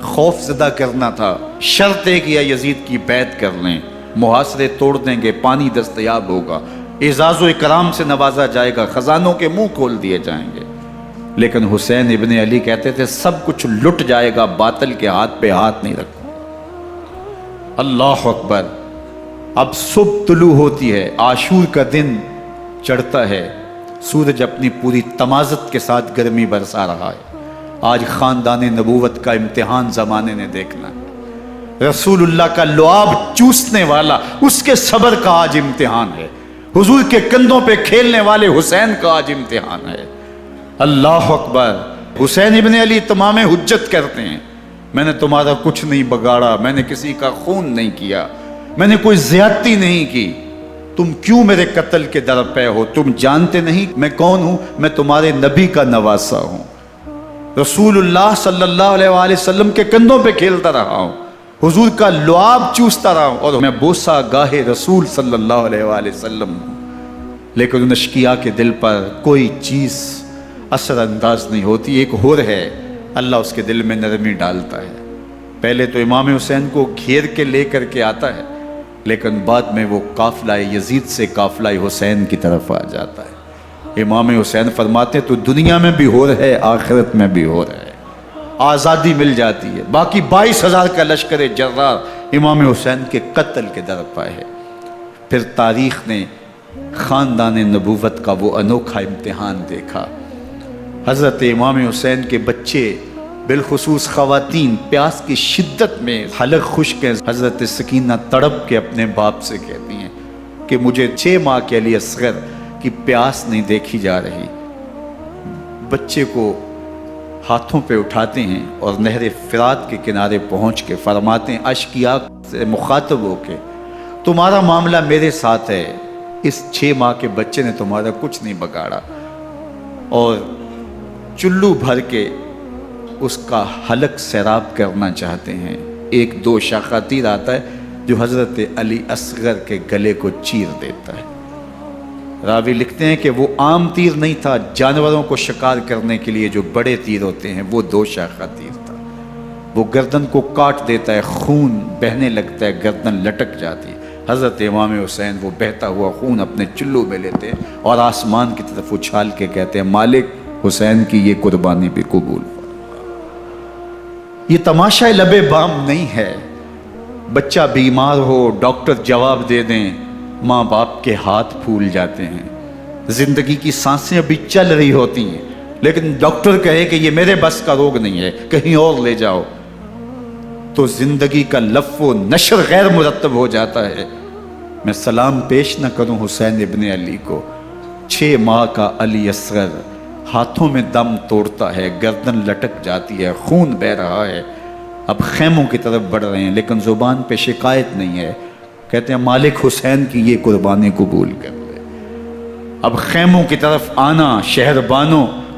S1: خوف زدہ کرنا تھا۔ شرط ہے کہ یزید کی بیعت کر لیں، محاصرے توڑ دیں گے، پانی دستیاب ہوگا، اعزاز و اکرام سے نوازا جائے گا، خزانوں کے منہ کھول دیے جائیں گے۔ لیکن حسین ابن علی کہتے تھے سب کچھ لٹ جائے گا، باطل کے ہاتھ پہ ہاتھ نہیں رکھوں گا۔ اللہ اکبر۔ اب صبح طلوع ہوتی ہے، عاشور کا دن چڑھتا ہے، سورج اپنی پوری تمازت کے ساتھ گرمی برسا رہا ہے۔ آج خاندان نبوت کا امتحان زمانے نے دیکھنا ہے۔ رسول اللہ کا لعاب چوسنے والا اس کے صبر کا آج امتحان ہے، حضور کے کندھوں پہ کھیلنے والے حسین کا آج امتحان ہے۔ اللہ اکبر۔ حسین ابن علی تمام حجت کرتے ہیں میں نے تمہارا کچھ نہیں بگاڑا، میں نے کسی کا خون نہیں کیا، میں نے کوئی زیادتی نہیں کی، تم کیوں میرے قتل کے در پہ ہو؟ تم جانتے نہیں میں کون ہوں؟ میں تمہارے نبی کا نواسا ہوں، رسول اللہ صلی اللہ علیہ وآلہ وسلم کے کندھوں پہ کھیلتا رہا ہوں، حضور کا لعاب چوستا رہا ہوں، اور میں بوسہ گاہ رسول صلی اللہ علیہ وآلہ وسلم ہوں۔ لیکن ان اشقیاء کے دل پر کوئی چیز اثر انداز نہیں ہوتی۔ ایک ہور ہے، اللہ اس کے دل میں نرمی ڈالتا ہے۔ پہلے تو امام حسین کو گھیر کے لے کر کے آتا ہے، لیکن بعد میں وہ قافلہ یزید سے قافلہ حسین کی طرف آ جاتا ہے۔ امام حسین فرماتے ہیں تو دنیا میں بھی ہور ہے، آخرت میں بھی ہور ہے، آزادی مل جاتی ہے۔ باقی 22,000 کا لشکر جرار امام حسین کے قتل کے در پہ ہے۔ پھر تاریخ نے خاندان نبوت کا وہ انوکھا امتحان دیکھا۔ حضرت امام حسین کے بچے بالخصوص خواتین پیاس کی شدت میں حلق خشک ہیں۔ حضرت سکینہ تڑپ کے اپنے باپ سے کہتی ہیں کہ مجھے 6 ماہ کے علی اصغر کی پیاس نہیں دیکھی جا رہی۔ بچے کو ہاتھوں پہ اٹھاتے ہیں اور نہر فرات کے کنارے پہنچ کے فرماتے ہیں اشقیاء سے مخاطب ہو کے تمہارا معاملہ میرے ساتھ ہے، اس 6 ماہ کے بچے نے تمہارا کچھ نہیں بگاڑا، اور چلو بھر کے اس کا حلق سیراب کرنا چاہتے ہیں۔ ایک 2 شاخہ تیر آتا ہے جو حضرت علی اصغر کے گلے کو چیر دیتا ہے۔ راوی لکھتے ہیں کہ وہ عام تیر نہیں تھا، جانوروں کو شکار کرنے کے لیے جو بڑے تیر ہوتے ہیں وہ 2 شاخہ تیر تھا۔ وہ گردن کو کاٹ دیتا ہے، خون بہنے لگتا ہے، گردن لٹک جاتی ہے۔ حضرت امام حسین وہ بہتا ہوا خون اپنے چلو میں لیتے ہیں اور آسمان کی طرف اچھال کے کہتے ہیں مالک حسین کی یہ قربانی بھی قبول۔ یہ تماشا لب بام نہیں ہے، بچہ بیمار ہو ڈاکٹر جواب دے دیں، ماں باپ کے ہاتھ پھول جاتے ہیں، زندگی کی سانسیں ابھی چل رہی ہوتی ہیں لیکن ڈاکٹر کہے کہ یہ میرے بس کا روگ نہیں ہے، کہیں اور لے جاؤ، تو زندگی کا لف و نشر غیر مرتب ہو جاتا ہے۔ میں سلام پیش نہ کروں حسین ابن علی کو، 6 ماہ کا علی اصغر ہاتھوں میں دم توڑتا ہے، گردن لٹک جاتی ہے، خون بہہ رہا ہے، اب خیموں کی طرف بڑھ رہے ہیں لیکن زبان پہ شکایت نہیں ہے، کہتے ہیں مالک حسین کی یہ قربانی قبول کر لے۔ اب خیموں کی طرف آنا، شہر بانوں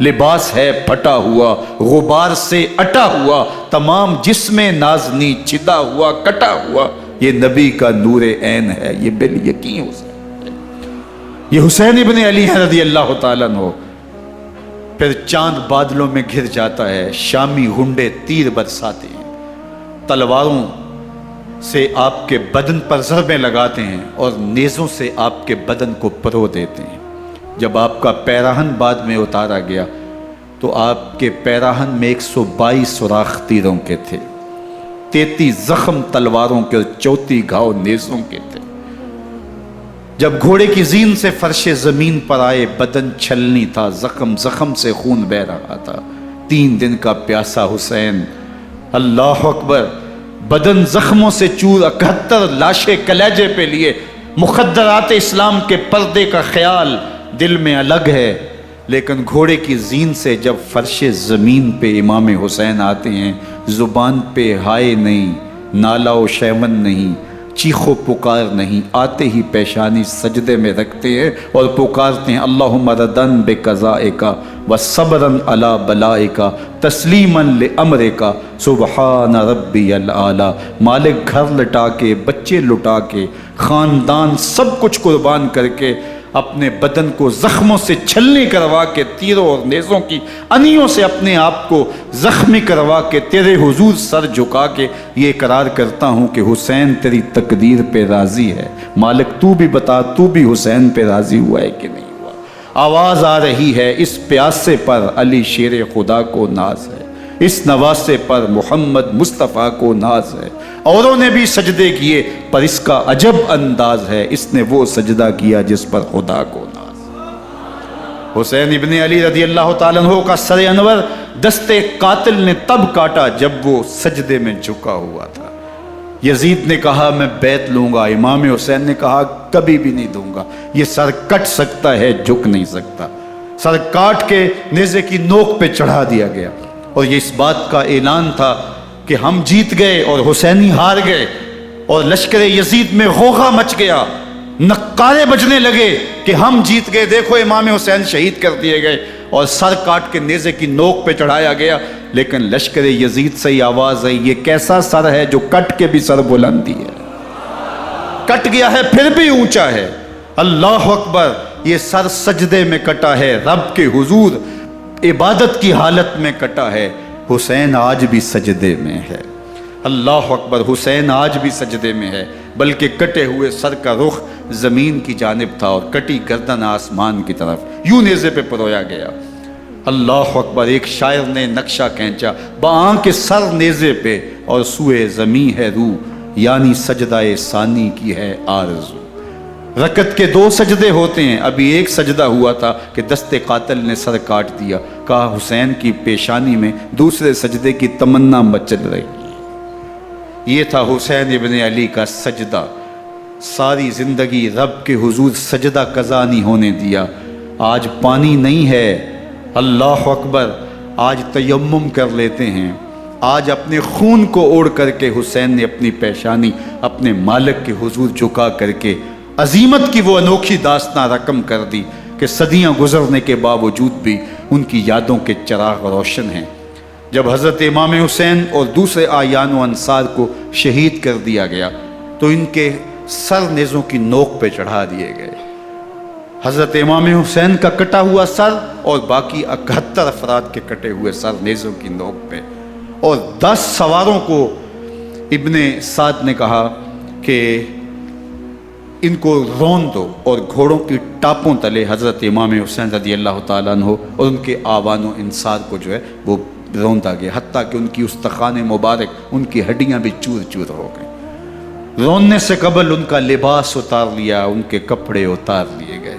S1: لباس ہے پھٹا ہوا غبار سے اٹا ہوا، تمام جسم نازنی چدا ہوا کٹا ہوا، یہ نبی کا نور عین ہے، یہ بالیقین حسین ہے، یہ حسین ابن علی ہے رضی اللہ تعالیٰ عنہ۔ پھر چاند بادلوں میں گھر جاتا ہے، شامی گنڈے تیر برساتے ہیں، تلواروں سے آپ کے بدن پر ضربیں لگاتے ہیں اور نیزوں سے آپ کے بدن کو پرو دیتے ہیں۔ جب آپ کا پیراہن بعد میں اتارا گیا تو آپ کے پیراہن میں 122 سوراخ تیروں کے تھے، 33 زخم تلواروں کے اور 34 گھاؤ نیزوں کے تھے۔ جب گھوڑے کی زین سے فرش زمین پر آئے، بدن چھلنی تھا، زخم زخم سے خون بہ رہا تھا، 3 دن کا پیاسا حسین، اللہ اکبر، بدن زخموں سے چور، 71 لاشیں کلیجے پہ لیے، مخدرات اسلام کے پردے کا خیال دل میں الگ ہے، لیکن گھوڑے کی زین سے جب فرش زمین پہ امام حسین آتے ہیں، زبان پہ ہائے نہیں، نالا و شیون نہیں، چیخ و پکار نہیں، آتے ہی پیشانی سجدے میں رکھتے ہیں اور پکارتے ہیں اللہم ردن بقضائک وصبرن علی بلائک تسلیما لامرک سبحان ربی الاعلی۔ مالک گھر لٹا کے، بچے لٹا کے، خاندان سب کچھ قربان کر کے، اپنے بدن کو زخموں سے چھلنی کروا کے، تیروں اور نیزوں کی انیوں سے اپنے آپ کو زخمی کروا کے، تیرے حضور سر جھکا کے یہ اقرار کرتا ہوں کہ حسین تیری تقدیر پہ راضی ہے، مالک تو بھی بتا، تو بھی حسین پہ راضی ہوا ہے کہ نہیں ہوا۔ آواز آ رہی ہے، اس پیاسے پر علی شیر خدا کو ناز ہے، اس نواسے پر محمد مصطفیٰ کو ناز ہے، اوروں نے بھی سجدے کیے پر اس کا عجب انداز ہے، اس نے وہ سجدہ کیا جس پر خدا کو ناز ہے۔ حسین ابن علی رضی اللہ تعالیٰ عنہ کا سر انور دستے قاتل نے تب کاٹا جب وہ سجدے میں جھکا ہوا تھا۔ یزید نے کہا میں بیعت لوں گا، امام حسین نے کہا کبھی بھی نہیں دوں گا، یہ سر کٹ سکتا ہے جھک نہیں سکتا۔ سر کاٹ کے نیزے کی نوک پہ چڑھا دیا گیا اور یہ اس بات کا اعلان تھا کہ ہم جیت گئے اور حسینی ہار گئے، اور لشکر یزید میں غوغا مچ گیا، نقارے بجنے لگے کہ ہم جیت گئے، دیکھو امام حسین شہید کر دیے گئے، اور سر کاٹ کے نیزے کی نوک پہ چڑھایا گیا۔ لیکن لشکر یزید سے ہی آواز آئی یہ کیسا سر ہے جو کٹ کے بھی سر بلندی ہے، کٹ گیا ہے پھر بھی اونچا ہے، اللہ اکبر، یہ سر سجدے میں کٹا ہے، رب کے حضور عبادت کی حالت میں کٹا ہے، حسین آج بھی سجدے میں ہے، اللہ اکبر، حسین آج بھی سجدے میں ہے، بلکہ کٹے ہوئے سر کا رخ زمین کی جانب تھا اور کٹی گردن آسمان کی طرف، یوں نیزے پہ پرویا گیا، اللہ اکبر۔ ایک شاعر نے نقشہ کھینچا، باں کے سر نیزے پہ اور سوئے زمیں ہے روح، یعنی سجدہ ثانی کی ہے آرزو۔ رکعت کے 2 سجدے ہوتے ہیں، ابھی ایک سجدہ ہوا تھا کہ دست قاتل نے سر کاٹ دیا، کہا حسین کی پیشانی میں دوسرے سجدے کی تمنا مچل رہی ہے۔ یہ تھا حسین ابن علی کا سجدہ، ساری زندگی رب کے حضور سجدہ قضا نہیں ہونے دیا۔ آج پانی نہیں ہے، اللہ اکبر، آج تیمم کر لیتے ہیں، آج اپنے خون کو اوڑھ کر کے حسین نے اپنی پیشانی اپنے مالک کے حضور جھکا کر کے عظیمت کی وہ انوکھی داستان رقم کر دی کہ صدیاں گزرنے کے باوجود بھی ان کی یادوں کے چراغ روشن ہیں۔ جب حضرت امام حسین اور دوسرے آیان و انصار کو شہید کر دیا گیا تو ان کے سر نیزوں کی نوک پہ چڑھا دیے گئے، حضرت امام حسین کا کٹا ہوا سر اور باقی 71 افراد کے کٹے ہوئے سر نیزوں کی نوک پہ، اور 10 سواروں کو ابن سعد نے کہا کہ ان کو رون دو، اور گھوڑوں کی ٹاپوں تلے حضرت امام حسین رضی اللہ تعالیٰ عنہ اور ان کے آوان و انصار کو جو ہے وہ روندا گیا، حتیٰ کہ ان کی استخوان مبارک، ان کی ہڈیاں بھی چور چور ہو گئیں۔ روننے سے قبل ان کا لباس اتار لیا، ان کے کپڑے اتار لیے گئے،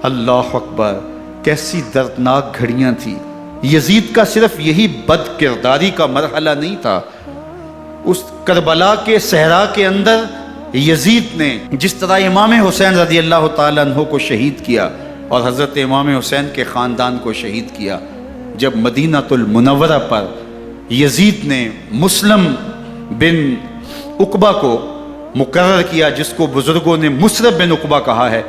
S1: اللہ اکبر، کیسی دردناک گھڑیاں تھیں۔ یزید کا صرف یہی بد کرداری کا مرحلہ نہیں تھا، اس کربلا کے صحرا کے اندر یزید نے جس طرح امام حسین رضی اللہ تعالیٰ عنہ کو شہید کیا اور حضرت امام حسین کے خاندان کو شہید کیا، جب مدینہ المنورہ پر یزید نے مسلم بن عقبہ کو مقرر کیا، جس کو بزرگوں نے مصرب بن عقبہ کہا ہے،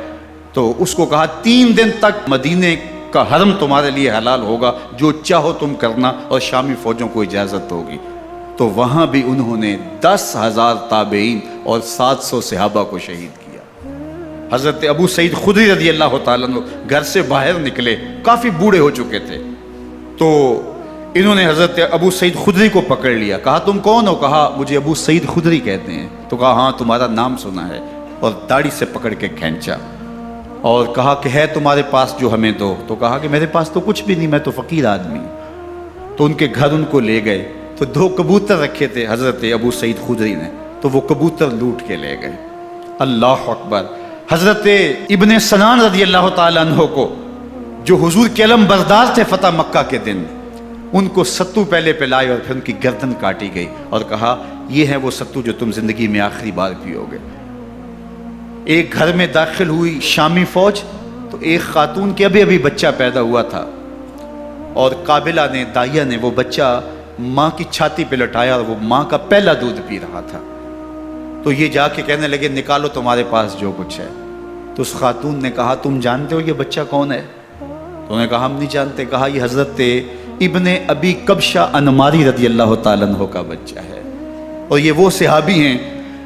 S1: تو اس کو کہا 3 دن تک مدینے کا حرم تمہارے لیے حلال ہوگا، جو چاہو تم کرنا، اور شامی فوجوں کو اجازت ہوگی۔ تو وہاں بھی انہوں نے 10,000 تابعین اور 700 صحابہ کو شہید کیا۔ حضرت ابو سعید خدری رضی اللہ تعالیٰ عنہ گھر سے باہر نکلے، کافی بوڑھے ہو چکے تھے، تو انہوں نے حضرت ابو سعید خدری کو پکڑ لیا، کہا تم کون ہو؟ کہا مجھے ابو سعید خدری کہتے ہیں۔ تو کہا ہاں تمہارا نام سنا ہے، اور داڑھی سے پکڑ کے کھینچا اور کہا کہ ہے تمہارے پاس جو ہمیں دو؟ تو کہا کہ میرے پاس تو کچھ بھی نہیں، میں تو فقیر آدمی ہوں۔ تو ان کے گھر ان کو لے گئے، تو 2 کبوتر رکھے تھے حضرت ابو سعید خدری نے، تو وہ کبوتر لوٹ کے لے گئے۔ اللہ اکبر۔ حضرت ابن سنان رضی اللہ تعالیٰ عنہ کو، جو حضور کے علم بردار تھے فتح مکہ کے دن، ان کو ستو پہلے پلائے اور پھر ان کی گردن کاٹی گئی، اور کہا یہ ہے وہ ستو جو تم زندگی میں آخری بار پیو گے۔ ایک گھر میں داخل ہوئی شامی فوج، تو ایک خاتون کے ابھی بچہ پیدا ہوا تھا، اور قابلہ نے، دائیا نے، وہ بچہ ماں کی چھاتی پہ لٹایا، اور وہ ماں کا پہلا دودھ پی رہا تھا۔ تو یہ جا کے کہنے لگے نکالو تمہارے پاس جو کچھ ہے۔ تو اس خاتون نے کہا تم جانتے ہو یہ بچہ کون ہے؟ تو انہوں نے کہا ہم نہیں جانتے۔ کہا یہ حضرت ابن ابی کبشہ انماری رضی اللہ تعالیٰ عنہ کا بچہ ہے، اور یہ وہ صحابی ہیں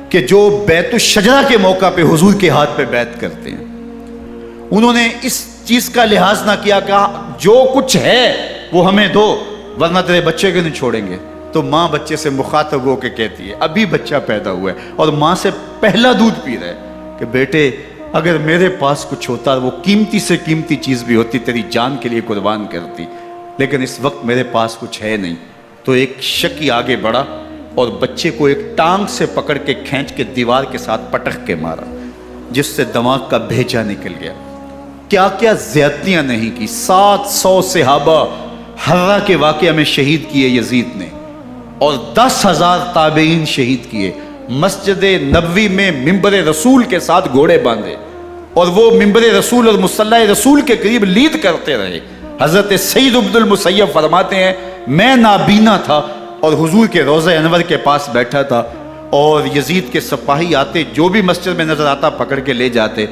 S1: کہ جو بیت الشجرہ کے موقع پہ حضور کے ہاتھ پہ بیعت کرتے ہیں۔ انہوں نے اس چیز کا لحاظ نہ کیا، کہا جو کچھ ہے وہ ہمیں دو، ورنہ تیرے بچے کو نہیں چھوڑیں گے۔ تو ماں بچے سے مخاطب ہو کے کہتی ہے، ابھی بچہ پیدا ہوا ہے اور ماں سے پہلا دودھ پی رہا ہے، کہ بیٹے اگر میرے پاس کچھ ہوتا، وہ قیمتی سے قیمتی چیز بھی ہوتی، تیری جان کے لیے قربان کرتی، لیکن اس وقت میرے پاس کچھ ہے نہیں۔ تو ایک شکی آگے بڑھا اور بچے کو ایک ٹانگ سے پکڑ کے کھینچ کے دیوار کے ساتھ پٹک کے مارا، جس سے دماغ کا بھیجا نکل گیا۔ کیا کیا زیادتیاں نہیں کی۔ 700 صحابہ حرہ کے واقعہ میں شہید کیے یزید نے، اور 10,000 تابعین شہید کیے۔ مسجد نبوی میں ممبر رسول کے ساتھ گھوڑے باندھے، اور وہ ممبر رسول اور مصلی رسول کے قریب لید کرتے رہے۔ حضرت سعید عبد المسیب فرماتے ہیں میں نابینا تھا اور حضور کے روضہ انور کے پاس بیٹھا تھا، اور یزید کے سپاہی آتے، جو بھی مسجد میں نظر آتا پکڑ کے لے جاتے،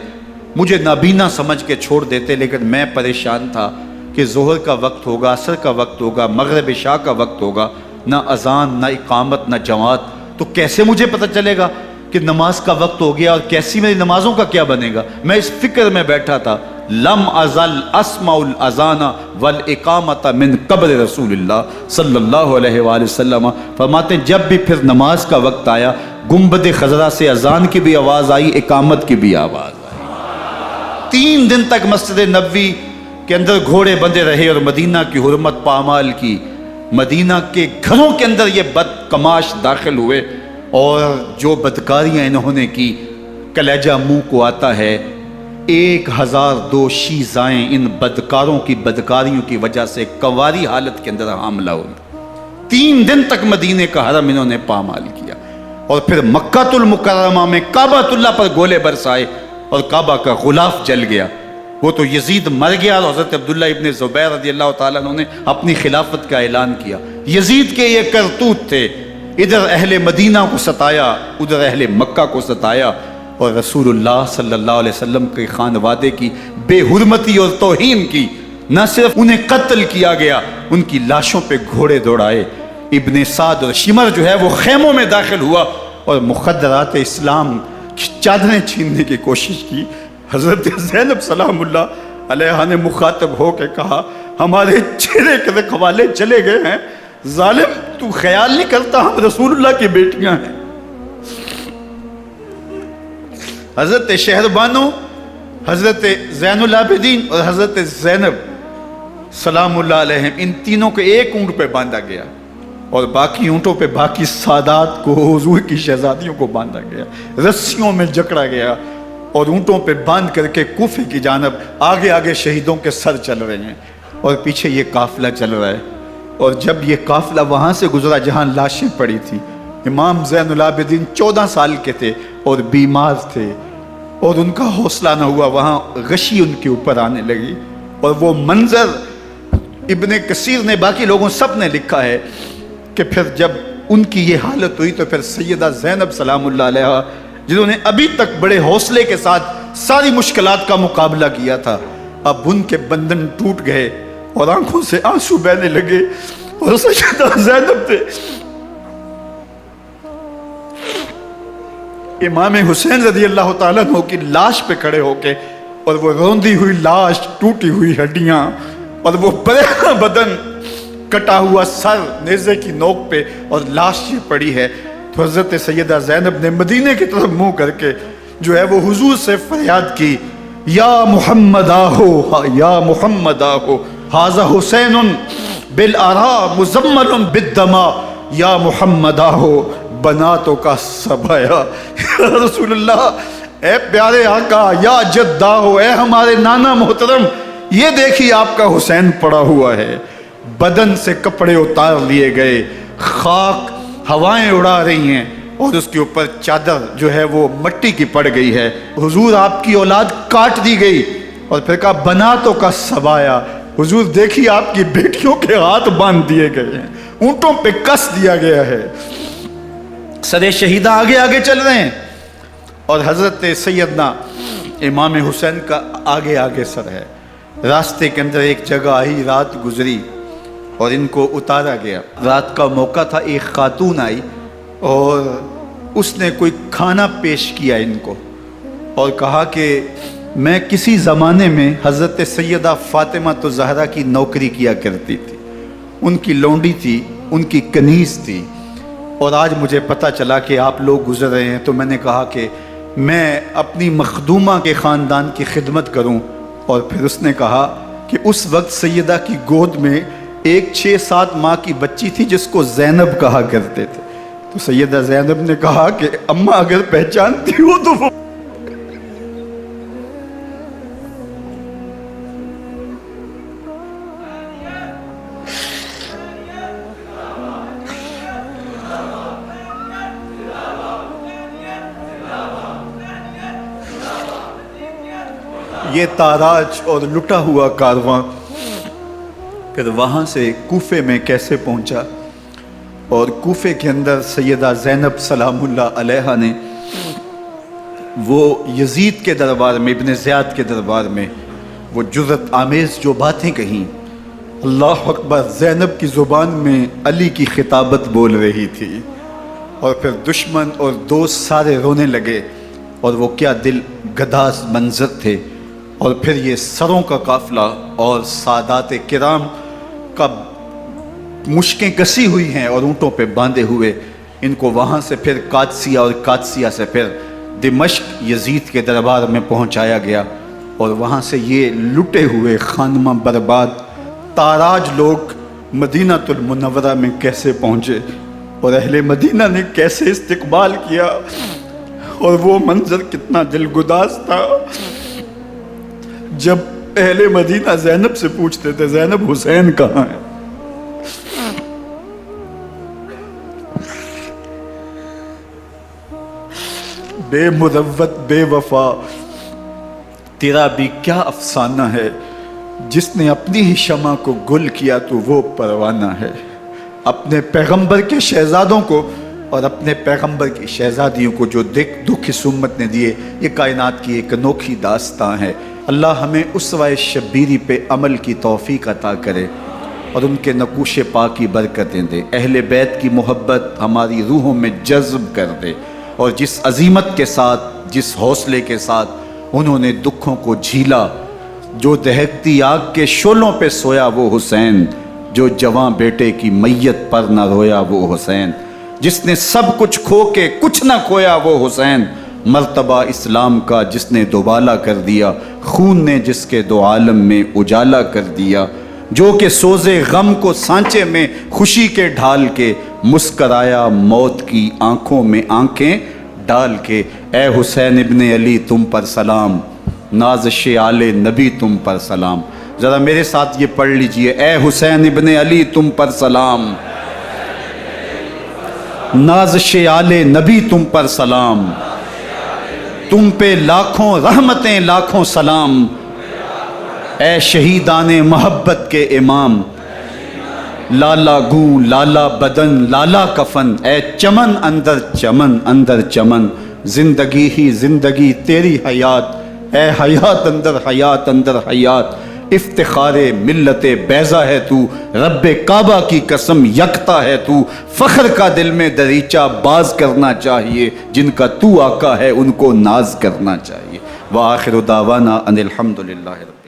S1: مجھے نابینا سمجھ کے چھوڑ دیتے، لیکن میں پریشان تھا کہ ظہر کا وقت ہوگا، عصر کا وقت ہوگا، مغرب عشاء کا وقت ہوگا، نہ اذان، نہ اقامت، نہ جماعت، تو کیسے مجھے پتہ چلے گا کہ نماز کا وقت ہو گیا، اور کیسی میری نمازوں کا کیا بنے گا؟ میں اس فکر میں بیٹھا تھا۔ لم ازل اسمع الاذان والاقامت من قبل رسول اللہ صلی اللہ علیہ وآلہ وسلم۔ فرماتے ہیں جب بھی پھر نماز کا وقت آیا، گنبد خضرا سے اذان کی بھی آواز آئی، اقامت کی بھی آواز آئی۔ 3 دن تک مسجد نبوی کے اندر گھوڑے بندے رہے، اور مدینہ کی حرمت پامال کی۔ مدینہ کے گھروں کے اندر یہ بدکماش داخل ہوئے، اور جو بدکاریاں انہوں نے کی کلیجہ منہ کو آتا ہے۔ 1002 شیزائیں ان بدکاروں کی بدکاریوں کی وجہ سے کنواری حالت کے اندر حاملہ ہوئی۔ 3 دن تک مدینے کا حرم انہوں نے پامال کیا، اور پھر مکہ المکرمہ میں کعبہ اللہ پر گولے برسائے، اور کعبہ کا غلاف جل گیا۔ وہ تو یزید مر گیا، اور حضرت عبداللہ ابن زبیر رضی اللہ تعالیٰ عنہ نے اپنی خلافت کا اعلان کیا۔ یزید کے یہ کرتوت تھے، ادھر اہل مدینہ کو ستایا، ادھر اہل مکہ کو ستایا، اور رسول اللہ صلی اللہ علیہ وسلم کے خانوادے کی بے حرمتی اور توہین کی۔ نہ صرف انہیں قتل کیا گیا، ان کی لاشوں پہ گھوڑے دوڑائے۔ ابن سعد اور شمر جو ہے وہ خیموں میں داخل ہوا، اور مخدرات اسلام کی چادریں چھیننے کی کوشش کی۔ حضرت زینب سلام اللہ علیہ نے مخاطب ہو کے کہا ہمارے چہرے کے رکھوالے چلے گئے ہیں، ظالم تو خیال نہیں کرتا ہم رسول اللہ کی بیٹیاں ہیں۔ حضرت شہربانو، حضرت زین العابدین اور حضرت زینب سلام اللہ علیہ، ان تینوں کو ایک اونٹ پہ باندھا گیا، اور باقی اونٹوں پہ باقی سادات کو، حضور کی شہزادیوں کو باندھا گیا، رسیوں میں جکڑا گیا، اور اونٹوں پہ باندھ کر کے کوفے کی جانب آگے آگے شہیدوں کے سر چل رہے ہیں، اور پیچھے یہ قافلہ چل رہا ہے۔ اور جب یہ قافلہ وہاں سے گزرا جہاں لاشیں پڑی تھی، امام زین العابدین 14 سال کے تھے اور بیمار تھے، اور ان کا حوصلہ نہ ہوا، وہاں غشی ان کے اوپر آنے لگی، اور وہ منظر ابن کثیر نے، باقی لوگوں سب نے لکھا ہے کہ پھر جب ان کی یہ حالت ہوئی تو پھر سیدہ زینب سلام اللہ علیہ، جنہوں نے ابھی تک بڑے حوصلے کے ساتھ ساری مشکلات کا مقابلہ کیا تھا، اب ان کے بندھن ٹوٹ گئے اور آنکھوں سے آنسو بہنے لگے، اور سیدہ زینب تھے امام حسین رضی اللہ تعالیٰ عنہ کی لاش پہ کھڑے ہو کے، اور وہ روندی ہوئی لاش، ٹوٹی ہوئی ہڈیاں، اور وہ پریشان بدن، کٹا ہوا سر نیزے کی نوک پہ، اور لاش یہ پڑی ہے۔ تو حضرت سیدہ زینب نے مدینے کی طرف منہ کر کے جو ہے وہ حضور سے فریاد کی، یا محمد آہو، یا محمد آہو، ھذا حسین بالآراء مزمل بالدماء، یا محمد آہو بناتوں کا سبایا۔ یا رسول اللہ، اے پیارے آقا، یا جد آہو، اے ہمارے نانا محترم، یہ دیکھیے آپ کا حسین پڑا ہوا ہے۔ بدن سے کپڑے اتار لیے گئے، خاک ہوائیں اڑا رہی ہیں، اور اس کے اوپر چادر جو ہے وہ مٹی کی پڑ گئی ہے۔ حضور آپ کی اولاد کاٹ دی گئی، اور پھر کہا بناتوں کا سبایا۔ حضور دیکھیے آپ کی بیٹیوں کے ہاتھ باندھ دیے گئے ہیں، اونٹوں پہ کس دیا گیا ہے، سر شہیدہ آگے آگے چل رہے ہیں، اور حضرت سیدنا امام حسین کا آگے آگے سر ہے۔ راستے کے اندر ایک جگہ آئی، رات گزری اور ان کو اتارا گیا۔ رات کا موقع تھا، ایک خاتون آئی اور اس نے کوئی کھانا پیش کیا ان کو، اور کہا کہ میں کسی زمانے میں حضرت سیدہ فاطمہ زہرا کی نوکری کیا کرتی تھی، ان کی لونڈی تھی، ان کی کنیز تھی، اور آج مجھے پتہ چلا کہ آپ لوگ گزر رہے ہیں، تو میں نے کہا کہ میں اپنی مخدومہ کے خاندان کی خدمت کروں۔ اور پھر اس نے کہا کہ اس وقت سیدہ کی گود میں ایک 6-7 ماہ کی بچی تھی جس کو زینب کہا کرتے تھے۔ تو سیدہ زینب نے کہا کہ اماں اگر پہچانتی ہو تو وہ یہ تاراج اور لٹا ہوا کارواں پھر وہاں سے کوفے میں کیسے پہنچا، اور کوفے کے اندر سیدہ زینب سلام اللہ علیہا نے وہ یزید کے دربار میں، ابن زیاد کے دربار میں وہ جرأت آمیز جو باتیں کہیں، اللہ اکبر، زینب کی زبان میں علی کی خطابت بول رہی تھی، اور پھر دشمن اور دوست سارے رونے لگے، اور وہ کیا دل گداز منظر تھے۔ اور پھر یہ سروں کا قافلہ اور سادات کرام کا مشکیں کسی ہوئی ہیں اور اونٹوں پہ باندھے ہوئے، ان کو وہاں سے پھر قادسیہ، اور قادسیہ سے پھر دمشق یزید کے دربار میں پہنچایا گیا، اور وہاں سے یہ لٹے ہوئے خانمہ برباد تاراج لوگ مدینہ المنورہ میں کیسے پہنچے، اور اہل مدینہ نے کیسے استقبال کیا، اور وہ منظر کتنا دلگداز تھا جب اہل مدینہ زینب سے پوچھتے تھے زینب حسین کہاں ہے؟ بے مروت بے وفا، تیرا بھی کیا افسانہ ہے، جس نے اپنی ہی شمع کو گل کیا تو وہ پروانہ ہے۔ اپنے پیغمبر کے شہزادوں کو اور اپنے پیغمبر کی شہزادیوں کو جو دکھ اس امت نے دیے، یہ کائنات کی ایک انوکھی داستان ہے۔ اللہ ہمیں اسوہ شبیری پہ عمل کی توفیق عطا کرے اور ان کے نقوش پاک کی برکتیں دے، اہل بیت کی محبت ہماری روحوں میں جذب کر دے، اور جس عظیمت کے ساتھ، جس حوصلے کے ساتھ انہوں نے دکھوں کو جھیلا، جو دہکتی آگ کے شعلوں پہ سویا وہ حسین، جو جواں بیٹے کی میت پر نہ رویا وہ حسین، جس نے سب کچھ کھو کے کچھ نہ کھویا وہ حسین، مرتبہ اسلام کا جس نے دوبالا کر دیا، خون نے جس کے دو عالم میں اجالا کر دیا، جو کہ سوزے غم کو سانچے میں خوشی کے ڈھال کے، مسکرایا موت کی آنکھوں میں آنکھیں ڈال کے۔ اے حسین ابن علی تم پر سلام، نازش آل نبی تم پر سلام۔ ذرا میرے ساتھ یہ پڑھ لیجئے، اے حسین ابن علی تم پر سلام، نازش آل نبی تم پر سلام، تم پہ لاکھوں رحمتیں لاکھوں سلام، اے شہیدان محبت کے امام، لالا گوں لالا بدن لالا کفن، اے چمن اندر چمن اندر چمن، زندگی ہی زندگی تیری حیات اے حیات اندر حیات اندر حیات، افتخار ملت بیضا ہے تو، رب کعبہ کی قسم یکتا ہے تو، فخر کا دل میں دریچہ باز کرنا چاہیے، جن کا تو آقا ہے ان کو ناز کرنا چاہیے۔ وآخر دعوانا ان الحمدللہ رب